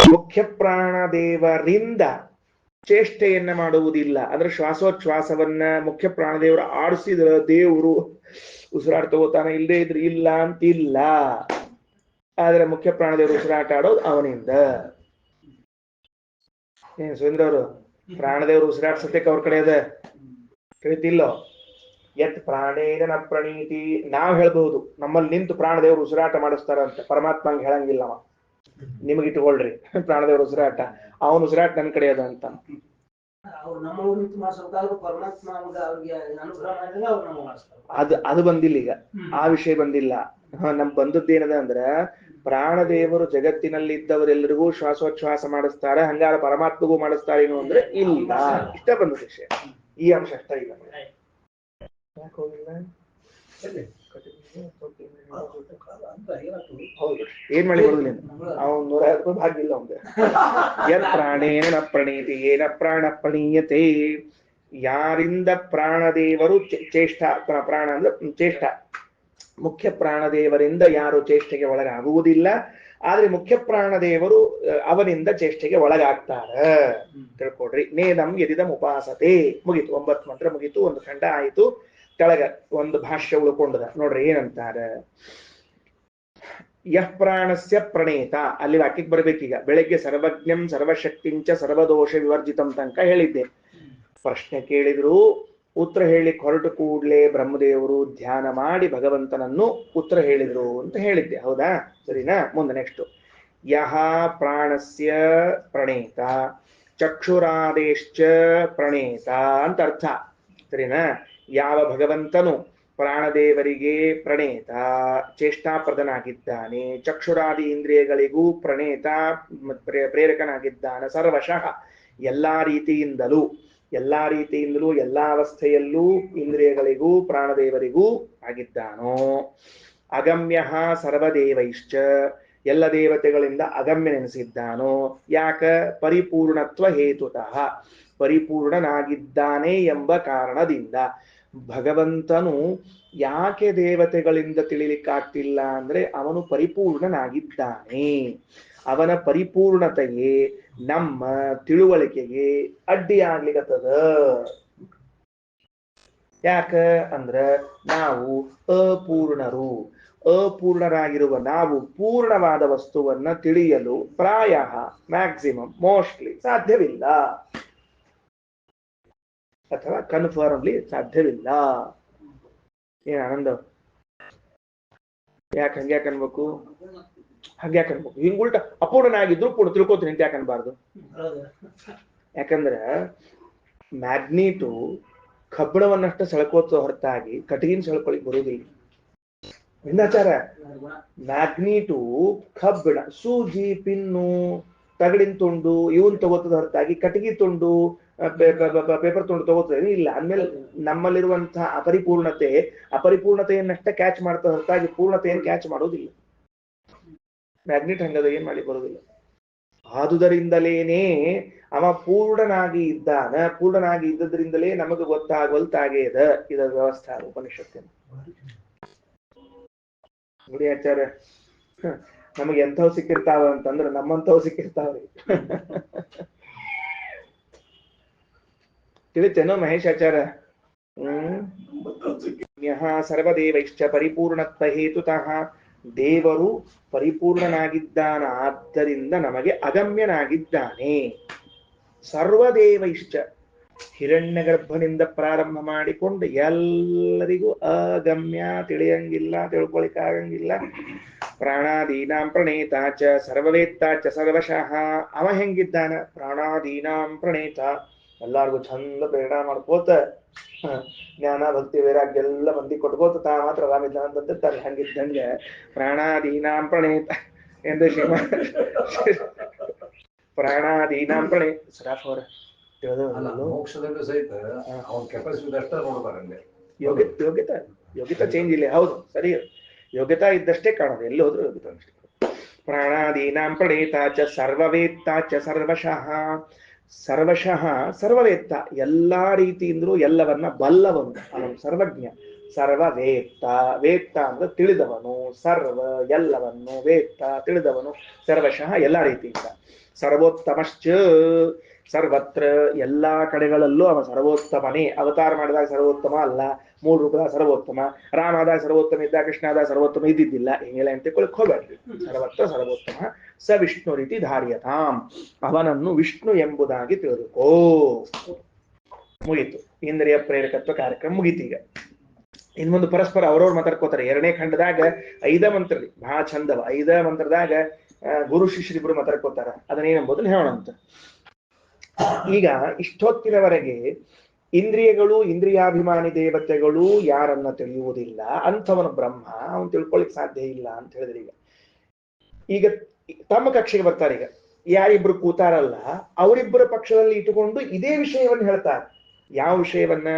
ಮುಖ್ಯ ಪ್ರಾಣ ದೇವರಿಂದ ಚೇಷ್ಟೆಯನ್ನ ಮಾಡುವುದಿಲ್ಲ, ಅಂದ್ರೆ ಶ್ವಾಸೋಚ್ಛ್ವಾಸವನ್ನ ಮುಖ್ಯ ಪ್ರಾಣದೇವರು ಆಡಿಸಿದ್ರ ದೇವರು ಉಸಿರಾಡ್ ತಗೋತಾನೆ, ಇಲ್ಲದೆ ಇದ್ರೆ ಇಲ್ಲ ಅಂತಿಲ್ಲ. ಆದ್ರೆ ಮುಖ್ಯ ಪ್ರಾಣದೇವರು ಉಸಿರಾಟ ಆಡೋದು ಅವನಿಂದ. ಏನ್ ಸುರೇಂದ್ರ ಅವರು, ಪ್ರಾಣದೇವರು ಉಸಿರಾಟ ಸತ್ಯಕ್ಕೆ ಅವ್ರ ಕಡೆ ಅದ ತಿಳಿತಿಲ್ಲೋ? ಯತ್ ಪ್ರಾಣೇನ ನ ಪ್ರಣೀತಿ. ನಾವ್ ಹೇಳ್ಬಹುದು ನಮ್ಮಲ್ಲಿ ನಿಂತು ಪ್ರಾಣದೇವರು ಉಸಿರಾಟ ಮಾಡಿಸ್ತಾರಂತ, ಪರಮಾತ್ಮಂಗೆ ಹೇಳಂಗಿಲ್ಲ ಅವ. ನಿಮಗೆ ಇಟ್ಕೊಳ್ರಿ ಪ್ರಾಣದೇವರು ಉಸಿರಾಟ, ಅವನ ಉಸಿರಾಟ ನನ್ ಕಡೆ ಅದ ಅಂತ. ಅದು ಬಂದಿಲ್ಲ ಈಗ, ಆ ವಿಷಯ ಬಂದಿಲ್ಲ. ನಮ್ ಬಂದದ್ದೇನದ ಅಂದ್ರ ಪ್ರಾಣದೇವರು ಜಗತ್ತಿನಲ್ಲಿ ಇದ್ದವರೆಲ್ಲರಿಗೂ ಶ್ವಾಸೋಚ್ಛ್ವಾಸ ಮಾಡಿಸ್ತಾರೆ, ಹಂಗಾರ ಪರಮಾತ್ಮಗೂ ಮಾಡಿಸ್ತಾರೇನು ಅಂದ್ರೆ ಇಲ್ಲ. ಇಷ್ಟ ಬಂದ ವಿಷಯ, ಈ ಅಂಶ ಅಷ್ಟ ಇಲ್ಲ. ಹೌದು, ಏನ್ ಮಾಡಿ ಬರುದಿಲ್ಲ ಅವ್ನು 150 ರೂಪಾಯಿ ಭಾಗ್ಯ ಇಲ್ಲ ಅವಂಗ. ಯತ್ ಪ್ರಾಣೇನ ಪ್ರಣೀತಿ ಏನ ಪ್ರಾಣ ಪ್ರಣೀಯತೆ. ಯಾರಿಂದ ಪ್ರಾಣದೇವರು ಚೇಷ್ಟ, ಪ್ರಾಣ ಅಂದ್ರೆ ಚೇಷ್ಟ, ಮುಖ್ಯ ಪ್ರಾಣದೇವರಿಂದ ಯಾರು ಚೇಷ್ಟೆಗೆ ಒಳಗಾಗುವುದಿಲ್ಲ, ಆದ್ರೆ ಮುಖ್ಯ ಪ್ರಾಣದೇವರು ಅವನಿಂದ ಚೇಷ್ಟೆಗೆ ಒಳಗಾಗ್ತಾರ. ತಿಳ್ಕೊಡ್ರಿ. ನೇದಂ ಯದಿದಂ ಉಪಾಸತೆ. ಮುಗೀತು, 9 ಮಂತ್ರ ಮುಗೀತು, ಒಂದು ಖಂಡ ಆಯ್ತು. ಕೆಳಗ ಒಂದು ಭಾಷ್ಯ ಉಳ್ಕೊಂಡದ ನೋಡ್ರಿ, ಏನಂತಾರ. ಯಃ ಪ್ರಾಣಸ್ಯ ಪ್ರಣೇತ, ಅಲ್ಲಿ ವಾಕ್ಯಕ್ಕೆ ಬರ್ಬೇಕೀಗ. ಬೆಳಗ್ಗೆ ಸರ್ವಜ್ಞಂ ಸರ್ವಶಕ್ತಿಂಚ ಸರ್ವದೋಷ ವಿವರ್ಜಿತಂ ತನಕ ಹೇಳಿದ್ದೆ. ಪ್ರಶ್ನೆ ಕೇಳಿದ್ರು, ಉತ್ತರ ಹೇಳಿಕ್ ಹೊರಟು ಕೂಡ್ಲೆ ಬ್ರಹ್ಮದೇವರು ಧ್ಯಾನ ಮಾಡಿ ಭಗವಂತನನ್ನು ಉತ್ತರ ಹೇಳಿದ್ರು ಅಂತ ಹೇಳಿದ್ದೆ. ಹೌದಾ? ಸರಿನಾ? ಮುಂದೆ ನೆಕ್ಸ್ಟ್. ಯಹ ಪ್ರಾಣಸ್ಯ ಪ್ರಣೇತ ಚಕ್ಷುರಾದೇಶ್ಚ ಪ್ರಣೇತ ಅಂತ ಅರ್ಥ. ಸರಿನಾ? ಯಾವ ಭಗವಂತನು ಪ್ರಾಣದೇವರಿಗೆ ಪ್ರಣೇತ, ಚೇಷ್ಟಾಪ್ರದನಾಗಿದ್ದಾನೆ, ಚಕ್ಷುರಾದಿ ಇಂದ್ರಿಯಗಳಿಗೂ ಪ್ರಣೇತ ಪ್ರೇರಕನಾಗಿದ್ದಾನೆ, ಸರ್ವಶಃ ಎಲ್ಲಾ ರೀತಿಯಿಂದಲೂ ಎಲ್ಲಾ ಅವಸ್ಥೆಯಲ್ಲೂ ಇಂದ್ರಿಯಗಳಿಗೂ ಪ್ರಾಣದೇವರಿಗೂ ಆಗಿದ್ದಾನೋ. ಅಗಮ್ಯ ಸರ್ವದೇವೈಶ್ಚ, ಎಲ್ಲ ದೇವತೆಗಳಿಂದ ಅಗಮ್ಯನೆನಿಸಿದ್ದಾನೋ. ಯಾಕ? ಪರಿಪೂರ್ಣತ್ವ ಹೇತುತಃ, ಪರಿಪೂರ್ಣನಾಗಿದ್ದಾನೆ ಎಂಬ ಕಾರಣದಿಂದ. ಭಗವಂತನು ಯಾಕೆ ದೇವತೆಗಳಿಂದ ತಿಳಿಲಿಕ್ಕಾಗ್ತಿಲ್ಲ ಅಂದ್ರೆ ಅವನು ಪರಿಪೂರ್ಣನಾಗಿದ್ದಾನೆ. ಅವನ ಪರಿಪೂರ್ಣತೆಯೇ ನಮ್ಮ ತಿಳುವಳಿಕೆಗೆ ಅಡ್ಡಿಯಾಗ್ಲಿಕ್ಕತ್ತದ. ಯಾಕ ಅಂದ್ರ ನಾವು ಅಪೂರ್ಣರಾಗಿರುವ ನಾವು ಪೂರ್ಣವಾದ ವಸ್ತುವನ್ನ ತಿಳಿಯಲು ಪ್ರಾಯ ಮ್ಯಾಕ್ಸಿಮಮ್ ಮೋಸ್ಟ್ಲಿ ಸಾಧ್ಯವಿಲ್ಲ, ಅಥವಾ ಕನ್ಫರ್ಮ್ಲಿ ಸಾಧ್ಯವಿಲ್ಲ. ಏನ್ ಆನಂದ? ಯಾಕೆ ಹಂಗ್ಯಾಕ್ ಅನ್ಬೇಕು? ಹಿಂಗ್ ಉಲ್ಟ ಅಪೂರ್ಣನಾಗಿದ್ರು ಪೂರ್ಣ ತಿಳ್ಕೋತೀನಿ ಅಂತ ಯಾಕೆ ಅನ್ಬಾರ್ದು? ಯಾಕಂದ್ರ ಮ್ಯಾಗ್ನೀಟು ಕಬ್ಬಿಣವನ್ನಷ್ಟ ಸೆಳ್ಕೋತ ಹೊರತಾಗಿ ಕಟಗಿನ ಸೆಳ್ಕೊಳಿಕ್ ಬರುವುದಿಲ್ಲ. ಭಿನ್ನಾಚಾರ. ಮ್ಯಾಗ್ನೀಟು ಕಬ್ಬಿಣ, ಸೂಜಿ, ಪಿನ್ನು, ತಗಡಿನ ತುಂಡು ಇವನ್ ತಗೋತದ ಹೊರತಾಗಿ ಕಟಗಿ ತುಂಡು, ಪೇಪರ್ ತುಂಡು ತಗೋತದೆ ಇಲ್ಲ. ಅಂದ್ಮೇಲೆ ನಮ್ಮಲ್ಲಿರುವಂತಹ ಅಪರಿಪೂರ್ಣತೆಯನ್ನಷ್ಟ ಕ್ಯಾಚ್ ಮಾಡ್ತಾ ಹೊರತಾಗಿ ಪೂರ್ಣತೆಯನ್ನು ಕ್ಯಾಚ್ ಮಾಡೋದಿಲ್ಲ. ಮ್ಯಾಗ್ನೆಟ್ ಹಂಗದ, ಏನ್ ಮಾಡಿ ಬರೋದಿಲ್ಲ. ಆದುದರಿಂದಲೇನೆ ಅವ ಪೂರ್ಣನಾಗಿ ಇದ್ದದ್ರಿಂದಲೇ ನಮಗೆ ಗೊತ್ತಾಗವಲ್ತಾಗೇದ ಇದರ ವ್ಯವಸ್ಥೆ ಉಪನಿಷತ್ತಿನ. ನೋಡಿ ಆಚಾರ್ಯ, ನಮಗೆ ಎಂಥವ್ ಸಿಕ್ಕಿರ್ತಾವ ಅಂತಂದ್ರೆ ನಮ್ಮಂಥವ್ ಸಿಕ್ಕಿರ್ತಾವ್ರಿ. ತಿಳಿತೇನೋ ಮಹೇಶ್ ಆಚಾರ್ಯ? ಸರ್ವದೇವೈಶ್ಚ ಪರಿಪೂರ್ಣತ್ವ ಹೇತುತಃ, ದೇವರು ಪರಿಪೂರ್ಣನಾಗಿದ್ದಾನ, ಆದ್ದರಿಂದ ನಮಗೆ ಅಗಮ್ಯನಾಗಿದ್ದಾನೆ. ಸರ್ವದೇವೈಶ್ಚ, ಹಿರಣ್ಯ ಗರ್ಭನಿಂದ ಪ್ರಾರಂಭ ಮಾಡಿಕೊಂಡು ಎಲ್ಲರಿಗೂ ಅಗಮ್ಯ, ತಿಳಿಯಂಗಿಲ್ಲ, ತಿಳ್ಕೊಳಿಕ್ಕಾಗಂಗಿಲ್ಲ. ಪ್ರಾಣಾದೀನಾಂ ಪ್ರಣೇತಾಚ ಸರ್ವವೇತ್ತಾಚ ಸರ್ವಶಃ. ಅವ ಹೆಂಗಿದ್ದಾನ? ಪ್ರಾಣಾದೀನಾಂ ಪ್ರಣೇತ, ಎಲ್ಲಾರ್ಗು ಚಂದ ಪ್ರೇರಣಾ ಮಾಡ್ಕೋತ ಜ್ಞಾನ ಭಕ್ತಿ ವೈರಾಗ್ಯ ಎಲ್ಲ ಮಂದಿ ಕೊಟ್ಕೋತ ತಾ ಮಾತ್ರ ಆರಾಮಿದ್ದಾನ ಅಂತಂದಿರ್ತಾರೆ. ಹಂಗಿದ್ದಂಗೆ ಪ್ರಾಣಾದೀನಾಂ ಪ್ರಣೇತ ಎಂದು ಪ್ರಾಣಾದೀನಾಂ ಪ್ರಣೇತ ಸರಾಫ್ ಅವ್ರ ಮೋಕ್ಷದಲ್ಲೂ ಸಹಿತ ಅವನ ಕೆಪಾಸಿಟಿ ಅಷ್ಟೇ ನೋಡ್ತಾರೆ. ಯೋಗ್ಯತಾ ಚೇಂಜ್ ಇಲ್ಲ. ಹೌದು, ಸರಿ, ಯೋಗ್ಯತಾ ಇದ್ದಷ್ಟೇ ಕಾಣೋದು, ಎಲ್ಲಿ ಹೋದ್ರು ಯೋಗ್ಯತಾ ಅಷ್ಟೇ. ಪ್ರಾಣಾದೀನಾಂ ಪ್ರಣೇತಾಚ ಸರ್ವವೇತ್ತಾಚ ಸರ್ವಶಃ. ಸರ್ವವೇತ್ತ, ಎಲ್ಲಾ ರೀತಿಯಿಂದಲೂ ಎಲ್ಲವನ್ನ ಬಲ್ಲವನು ಅವನು, ಸರ್ವಜ್ಞ. ಸರ್ವವೇತ್ತ, ವೇತ್ತ ಅಂದ್ರೆ ತಿಳಿದವನು, ಸರ್ವ ಎಲ್ಲವನ್ನು, ವೇತ್ತ ತಿಳಿದವನು, ಸರ್ವಶಃ ಎಲ್ಲಾ ರೀತಿಯಿಂದ. ಸರ್ವೋತ್ತಮಶ್ಚ, ಸರ್ವತ್ರ ಎಲ್ಲಾ ಕಡೆಗಳಲ್ಲೂ ಅವ ಸರ್ವೋತ್ತಮನೇ. ಅವತಾರ ಮಾಡಿದಾಗ ಸರ್ವೋತ್ತಮ ಅಲ್ಲ, ಮೂಲ ರೂಪದ ಸರ್ವೋತ್ತಮ, ರಾಮದ ಸರ್ವೋತ್ತಮ ಇದ್ದ, ಕೃಷ್ಣದ ಸರ್ವೋತ್ತಮ ಇದ್ದಿದ್ದಿಲ್ಲ, ಹಿಂಗೆಲ್ಲ ಅಂತ ತಿಳ್ಕೊಳಕ್ ಹೋಗ್ಬೇಡ್ರಿ. ಸರ್ವತ್ರ ಸರ್ವೋತ್ತಮ ಸ ವಿಷ್ಣು ರೀತಿ ಧಾರ್ಯತಾಂ, ಅವನನ್ನು ವಿಷ್ಣು ಎಂಬುದಾಗಿ ತಿಳಿದುಕೋ. ಮುಗೀತು, ಇಂದ್ರಿಯ ಪ್ರೇರಕತ್ವ ಕಾರ್ಯಕ್ರಮ ಮುಗೀತು. ಈಗ ಇನ್ನೊಂದು ಪರಸ್ಪರ ಅವ್ರವ್ರು ಮಾತಾಡ್ಕೋತಾರೆ. 2ನೇ ಖಂಡದಾಗ 5 ಮಂತ್ರದಲ್ಲಿ ಬಹಳ ಚಂದವ. 5 ಮಂತ್ರದಾಗ ಗುರು ಶಿಷ್ಯರಿಬ್ರು ಮಾತಾಡ್ಕೋತಾರ. ಅದನ್ನೇನೆಂಬುದನ್ನ ಹೇಳೋಣ ಅಂತ. ಈಗ ಇಷ್ಟೊತ್ತಿನವರೆಗೆ ಇಂದ್ರಿಯಗಳು, ಇಂದ್ರಿಯಾಭಿಮಾನಿ ದೇವತೆಗಳು ಯಾರನ್ನ ತಿಳಿಯುವುದಿಲ್ಲ, ಅಂಥವನ ಬ್ರಹ್ಮ ಅವನು ತಿಳ್ಕೊಳಿಕ್ ಸಾಧ್ಯ ಇಲ್ಲ ಅಂತ ಹೇಳಿದ್ರೆ, ಈಗ ತಮ್ಮ ಕಕ್ಷೆಗೆ ಬರ್ತಾರೆ. ಈಗ ಯಾರಿಬ್ರು ಕೂತಾರಲ್ಲ ಅವರಿಬ್ಬರ ಪಕ್ಷದಲ್ಲಿ ಇಟ್ಟುಕೊಂಡು ಇದೇ ವಿಷಯವನ್ನು ಹೇಳ್ತಾರೆ. ಯಾವ ವಿಷಯವನ್ನ?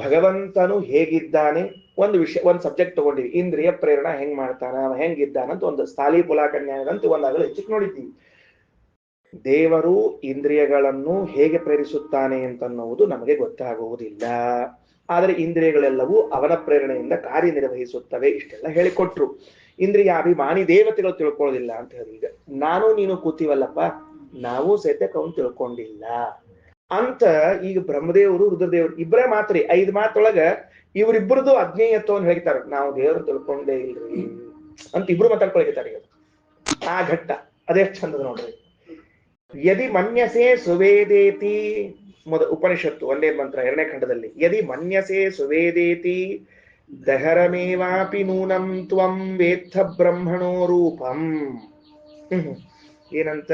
ಭಗವಂತನು ಹೇಗಿದ್ದಾನೆ, ಒಂದು ವಿಷಯ, ಒಂದು ಸಬ್ಜೆಕ್ಟ್ ತಗೊಂಡಿವಿ. ಇಂದ್ರಿಯ ಪ್ರೇರಣಾ ಹೆಂಗ್ ಮಾಡ್ತಾನ, ಹೆಂಗಿದ್ದಾನಂತ ಒಂದು ಸ್ಥಾಲಿ ಪುಲಾಕನ್ಯಾಯದಂತ ಒಂದಾಗಲೂ ಹೆಚ್ಚಿಗೆ ನೋಡಿದ್ದೀವಿ. ದೇವರು ಇಂದ್ರಿಯಗಳನ್ನು ಹೇಗೆ ಪ್ರೇರಿಸುತ್ತಾನೆ ಅಂತನ್ನುವುದು ನಮಗೆ ಗೊತ್ತಾಗುವುದಿಲ್ಲ. ಆದರೆ ಇಂದ್ರಿಯಗಳೆಲ್ಲವೂ ಅವನ ಪ್ರೇರಣೆಯಿಂದ ಕಾರ್ಯನಿರ್ವಹಿಸುತ್ತವೆ. ಇಷ್ಟೆಲ್ಲ ಹೇಳಿಕೊಟ್ರು. ಇಂದ್ರಿಯಾಭಿಮಾನಿ ದೇವತೆಗಳು ತಿಳ್ಕೊಳ್ಳೋದಿಲ್ಲ ಅಂತ ಹೇಳಿ. ಈಗ ನಾನು ನೀನು ಕೂತೀವಲ್ಲಪ್ಪ, ನಾವು ಸದ್ಯಕ್ಕೆ ಅವನು ತಿಳ್ಕೊಂಡಿಲ್ಲ ಅಂತ. ಈಗ ಬ್ರಹ್ಮದೇವರು ರುದ್ರದೇವರು ಇಬ್ಬರೇ ಮಾತ್ರಿ 5 ಮಾತೊಳಗ ಇವರಿಬ್ಬರದು ಅಜ್ಞೇಯತ್ವವನ್ನು ಹೇಳ್ತಾರೆ. ನಾವು ದೇವರು ತಿಳ್ಕೊಂಡೇ ಇಲ್ರಿ ಅಂತ ಇಬ್ರು ಮಾತಾಡ್ಕೊಳ್ತಾರೆ. ಆ ಘಟ್ಟ ಅದೆಷ್ಟು ಚಂದದ ನೋಡ್ರಿ. ಯದಿ ಮನ್ಯಸೆ ಸುವೇದೇತಿ, ಉಪನಿಷತ್ತು 1ನೇ ಮಂತ್ರ 2ನೇ ಖಂಡದಲ್ಲಿ. ಯದಿ ಮನ್ಯಸೆ ಸುವೇದೇತಿ ದಹರಮೇವಾಪಿ ನೂನಂ ತ್ವಂ ವೇತ್ಥ ಬ್ರಹ್ಮಣೋ ರೂಪಂ. ಏನಂತ?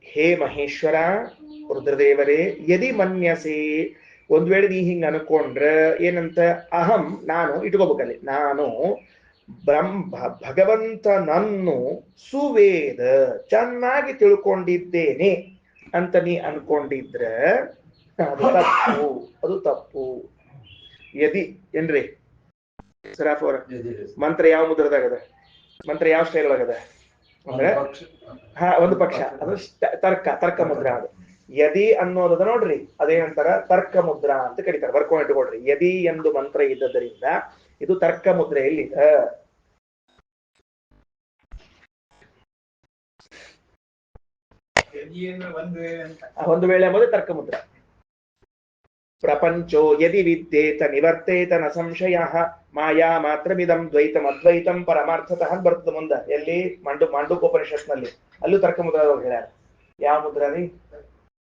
ಹೇ ಮಹೇಶ್ವರ, ರುದ್ರದೇವರೇ, ಯದಿ ಮನ್ಯಸೆ, ಒಂದ್ ವೇಳೆ ನೀ ಹಿಂಗ ಅನ್ಕೊಂಡ್ರ ಏನಂತ? ಅಹಂ, ನಾನು ಇಟ್ಕೋಬೇಕಲ್ಲಿ, ನಾನು ಭಗವಂತನನ್ನು ಸುವೇದ, ಚೆನ್ನಾಗಿ ತಿಳ್ಕೊಂಡಿದ್ದೇನೆ ಅಂತ ನೀ ಅನ್ಕೊಂಡಿದ್ರ ಅದು ತಪ್ಪು, ಅದು ತಪ್ಪು. ಯದಿ ಏನ್ರಿ ಸರಾಫ್ ಅವರ ಮಂತ್ರ ಯಾವ ಮುದ್ರದಾಗದ? ಮಂತ್ರ ಯಾವ ಸ್ಟೈಲ್ ಒಳಗದ ಅಂದ್ರೆ ಒಂದು ಪಕ್ಷ, ಅದು ತರ್ಕ ಮುದ್ರಾ. ಅದು ಯದಿ ಅನ್ನೋದದ ನೋಡ್ರಿ, ಅದೇನಂತಾರ ತರ್ಕ ಮುದ್ರಾ ಅಂತ ಕರೀತಾರೆ. ಬರ್ಕೊಂಡು ಇಟ್ಕೊಳ್ರಿ. ಯದಿ ಎಂದು ಮಂತ್ರ ಇದ್ದದರಿಂದ ಇದು ತರ್ಕ ಮುದ್ರೆಯಲ್ಲಿ. ಒಂದು ವೇಳೆ ಎಂಬುದು ತರ್ಕ ಮುದ್ರ. ಪ್ರಪಂಚೋ ಯದಿ ವಿದ್ಯೇತ ನಿವರ್ತೇತ ನ ಸಂಶಯ ಮಾಯಾ ಮಾತ್ರಮಿದಂ ದ್ವೈತಂ ಅದ್ವೈತಂ ಪರಮಾರ್ಥತಃ ಬರ್ತದ ಮುಂದ. ಎಲ್ಲಿ? ಮಾಂಡೂಕೋಪನಿಷತ್ನಲ್ಲಿ. ಅಲ್ಲೂ ತರ್ಕ ಮುದ್ರಾ ಹೇಳ್ಯಾರ. ಯಾವ ಮುದ್ರಾ ರೀ?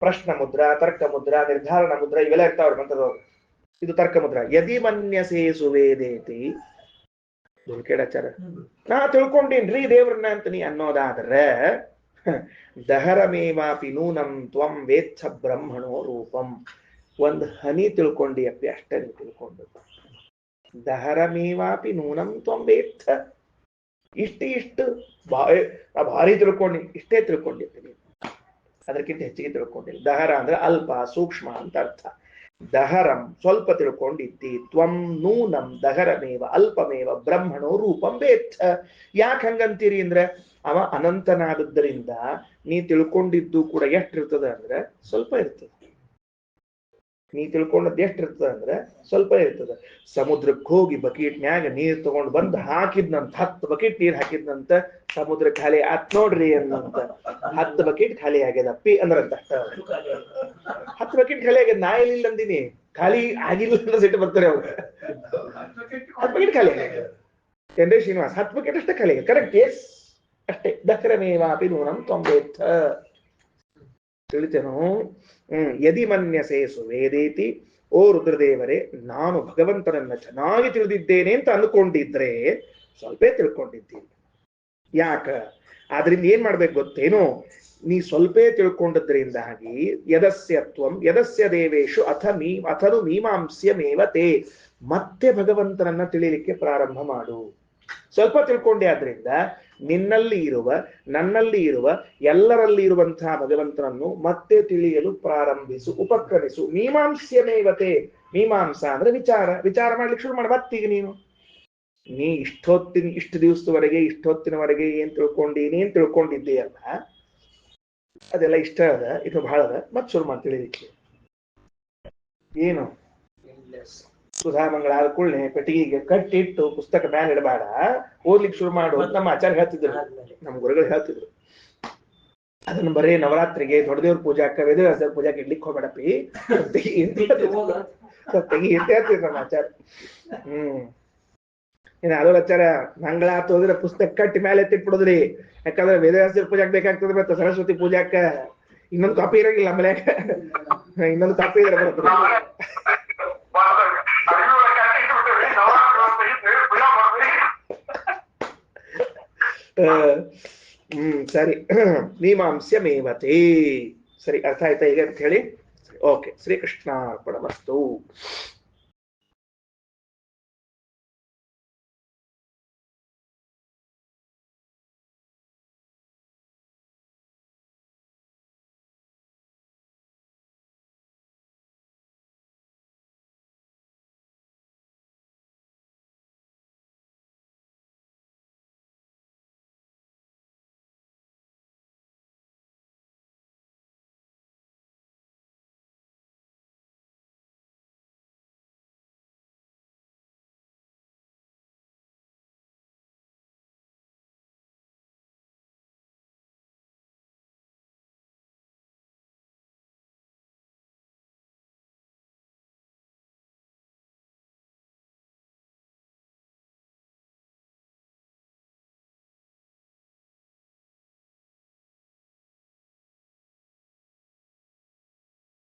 ಪ್ರಶ್ನ ಮುದ್ರಾ, ತರ್ಕ ಮುದ್ರಾ, ನಿರ್ಧಾರಣ ಮುದ್ರಾ, ಇವೆಲ್ಲ ಇರ್ತಾವ್ರಿ ಮಂತ್ರದವ್ರು. ಇದು ತರ್ಕ ಮುದ್ರಾ. ಯದಿ ಮನ್ಯಸೇ ಸುವೇದೇತಿ, ದುರ್ಕೇಡಾಚಾರ, ನಾ ತಿಳ್ಕೊಂಡೇನ್ರಿ ದೇವ್ರನ್ನ ಅಂತ ನೀ ಅನ್ನೋದಾದ್ರೆ, ದಹರಮೇವಾಪಿ ನೂನಂ ತ್ವಂ ವೇತ್ಥ ಬ್ರಹ್ಮಣೋ ರೂಪಂ. ಒಂದ್ ಹನಿ ತಿಳ್ಕೊಂಡಿಯಪ್ಪಿ, ಅಷ್ಟೇ ನೀವು ತಿಳ್ಕೊಂಡು. ದಹರಮೇವಾಪಿ ನೂನಂ ತ್ವಂ ವೇತ್ಥ, ಇಷ್ಟು ಭಾರಿ ತಿಳ್ಕೊಂಡಿ, ಇಷ್ಟೇ ತಿಳ್ಕೊಂಡಿರ್ತೀನಿ, ಅದಕ್ಕಿಂತ ಹೆಚ್ಚಿಗೆ ತಿಳ್ಕೊಂಡಿಲ್ಲ. ದಹರ ಅಂದ್ರೆ ಅಲ್ಪ, ಸೂಕ್ಷ್ಮ ಅಂತ ಅರ್ಥ. ದಹರಂ ಸ್ವಲ್ಪ ತಿಳ್ಕೊಂಡಿದ್ದಿ, ತ್ವಂ ನೂನಂ ದಹರಮೇವ ಅಲ್ಪಮೇವ ಬ್ರಹ್ಮಣೋ ರೂಪಂ ವೇತ್ಥ. ಯಾಕೆ ಹಂಗಂತೀರಿ ಅಂದ್ರೆ, ಅವ ಅನಂತನಾದದ್ದರಿಂದ ನೀ ತಿಳ್ಕೊಂಡಿದ್ದು ಕೂಡ ಎಷ್ಟಿರ್ತದ ಅಂದ್ರೆ ಸ್ವಲ್ಪ ಇರ್ತದೆ. ನೀ ತಿಳ್ಕೊಂಡದ್ದು ಎಷ್ಟಿರ್ತದ ಅಂದ್ರೆ ಸ್ವಲ್ಪ ಇರ್ತದ. ಸಮುದ್ರಕ್ಕೆ ಹೋಗಿ ಬಕೀಟ್ನ್ಯಾಗ ನೀರ್ ತಗೊಂಡ್ ಬಂದ್ ಹಾಕಿದ್ನಂತ, 10 ಬಕೆಟ್ ನೀರ್ ಹಾಕಿದ್ನಂತ, ಸಮುದ್ರ ಖಾಲಿ ಆತ್ ನೋಡ್ರಿ ಅನ್ನಂತ. 10 ಬಕೆಟ್ ಖಾಲಿ ಆಗ್ಯದಪ್ಪಿ ಅಂದ್ರಂತ. 10 ಬಕೆಟ್ ಖಾಲಿ ಆಗ್ಯದ, ನಾ ಎಲ್ಲಿಲ್ಲ ಅಂದಿನಿ, ಖಾಲಿ ಆಗಿಲ್ಲ ಅಂತ ಸಿಟ್ಟು ಬರ್ತಾರೆ ಅವ್ರು. 10 ಬಕೆಟ್ ಖಾಲಿ ಆಗ್ಯದ ಏನ್ರಿ ಶ್ರೀನಿವಾಸ್? 10 ಬಕೆಟ್ ಅಷ್ಟೇ ಖಾಲಿ ಆಗ್ಯದ. ಕರೆಕ್ಟ್, ಎಸ್ ಅಷ್ಟೇ. ದಹರಮೇವಾಪಿ ನೂನಂ ತ್ವಂ ವೇತ್ಥ. ತಿಳಿತೇನೋ? ಯದಿ ಮನ್ಯಸೆ ಸುವೇದೇತಿ, ಓ ರುದ್ರದೇವರೇ, ನಾನು ಭಗವಂತನನ್ನ ಚೆನ್ನಾಗಿ ತಿಳಿದಿದ್ದೇನೆ ಅಂತ ಅನ್ಕೊಂಡಿದ್ರೆ ಸ್ವಲ್ಪೇ ತಿಳ್ಕೊಂಡಿದ್ದೀನಿ. ಯಾಕ? ಆದ್ರಿಂದ ಏನ್ ಮಾಡ್ಬೇಕು ಗೊತ್ತೇನೋ? ನೀ ಸ್ವಲ್ಪೇ ತಿಳ್ಕೊಂಡದ್ರಿಂದಾಗಿ ಯದಸ್ಯತ್ವಂ ಯದಸ್ಯ ದೇವೇಶು ಅಥನು ಮೀಮಾಂಸ್ಯಮೇವತೆ, ಮತ್ತೆ ಭಗವಂತನನ್ನ ತಿಳಿಲಿಕ್ಕೆ ಪ್ರಾರಂಭ ಮಾಡು. ಸ್ವಲ್ಪ ತಿಳ್ಕೊಂಡೆ, ಆದ್ರಿಂದ ನಿನ್ನಲ್ಲಿ ಇರುವ, ನನ್ನಲ್ಲಿ ಇರುವ, ಎಲ್ಲರಲ್ಲಿ ಇರುವಂತಹ ಭಗವಂತನನ್ನು ಮತ್ತೆ ತಿಳಿಯಲು ಪ್ರಾರಂಭಿಸು, ಉಪಕ್ರಮಿಸು. ಮೀಮಾಂಸ್ಯಮೇವತೆ, ಮೀಮಾಂಸ ಅಂದ್ರೆ ವಿಚಾರ ಮಾಡ್ಲಿಕ್ಕೆ ಶುರು ಮಾಡಿ. ಮತ್ತೀಗ ನೀ ಇಷ್ಟು ದಿವಸದವರೆಗೆ ಏನ್ ತಿಳ್ಕೊಂಡಿದ್ದೀಯಲ್ಲ, ಅದೆಲ್ಲ ಇಷ್ಟ ಅದ, ಇದು ಬಹಳ ಅದ, ಮತ್ ಶುರು ಮಾಡಿ ತಿಳಿಲಿಕ್ಕೆ. ಏನು? ಸುಧಾಮಂಗಳ ಆದ ಕೂಡಲೇ ಪೆಟ್ಟಿಗೆಗೆ ಕಟ್ಟಿಟ್ಟು ಪುಸ್ತಕ ಮ್ಯಾಲ ಇಡಬೇಡ, ಓದ್ಲಿಕ್ಕೆ ಶುರು ಮಾಡು. ನಮ್ಮ ಆಚಾರ್ಯ ಹೇಳ್ತಿದ್ರು, ನಮ್ಮ ಗುರುಗಳು ಹೇಳ್ತಿದ್ರು. ಅದನ್ನ ಬರೀ ನವರಾತ್ರಿಗೆ ದೊಡ್ಡ ದೇವ್ರ ಪೂಜಾಕ್ಕ ವೇದವ್ಯಾಸರ ಪೂಜಾಕ್ಕೆ ಇಡ್ಲಿಕ್ಕೆ ಹೋಗ್ಬೇಡಪ್ಪಿ ತೆಗಿ ನಮ್ಮ ಆಚಾರ. ಏನ ಅದು ಆಚಾರ ಮಂಗಳ ಹೋದ್ರೆ ಪುಸ್ತಕ ಕಟ್ಟಿ ಮೇಲೆ ಎತ್ತಿಟ್ಬಿಡುದ್ರಿ. ಯಾಕಂದ್ರೆ ವೇದವ್ಯಾಸರ ಪೂಜಾಕ್ ಬೇಕಾಗ್ತದೆ, ಮತ್ತೆ ಸರಸ್ವತಿ ಪೂಜಾಕ್ಕ ಇನ್ನೊಂದು ಕಾಪಿ ಇರಂಗಿಲ್ಲ ಆಮೇಲೆ. ಇನ್ನೊಂದು ಕಾಪಿ ಇದ್ರೆ ಬರುತ್ತೆ. ಸರಿ, ಮೀಮಾಂಸ್ಯಮೇವತೆ. ಸರಿ, ಅರ್ಥ ಆಯ್ತಾ ಈಗ ಅಂತ ಹೇಳಿ? ಓಕೆ, ಶ್ರೀಕೃಷ್ಣಾರ್ಪಣಮಸ್ತು.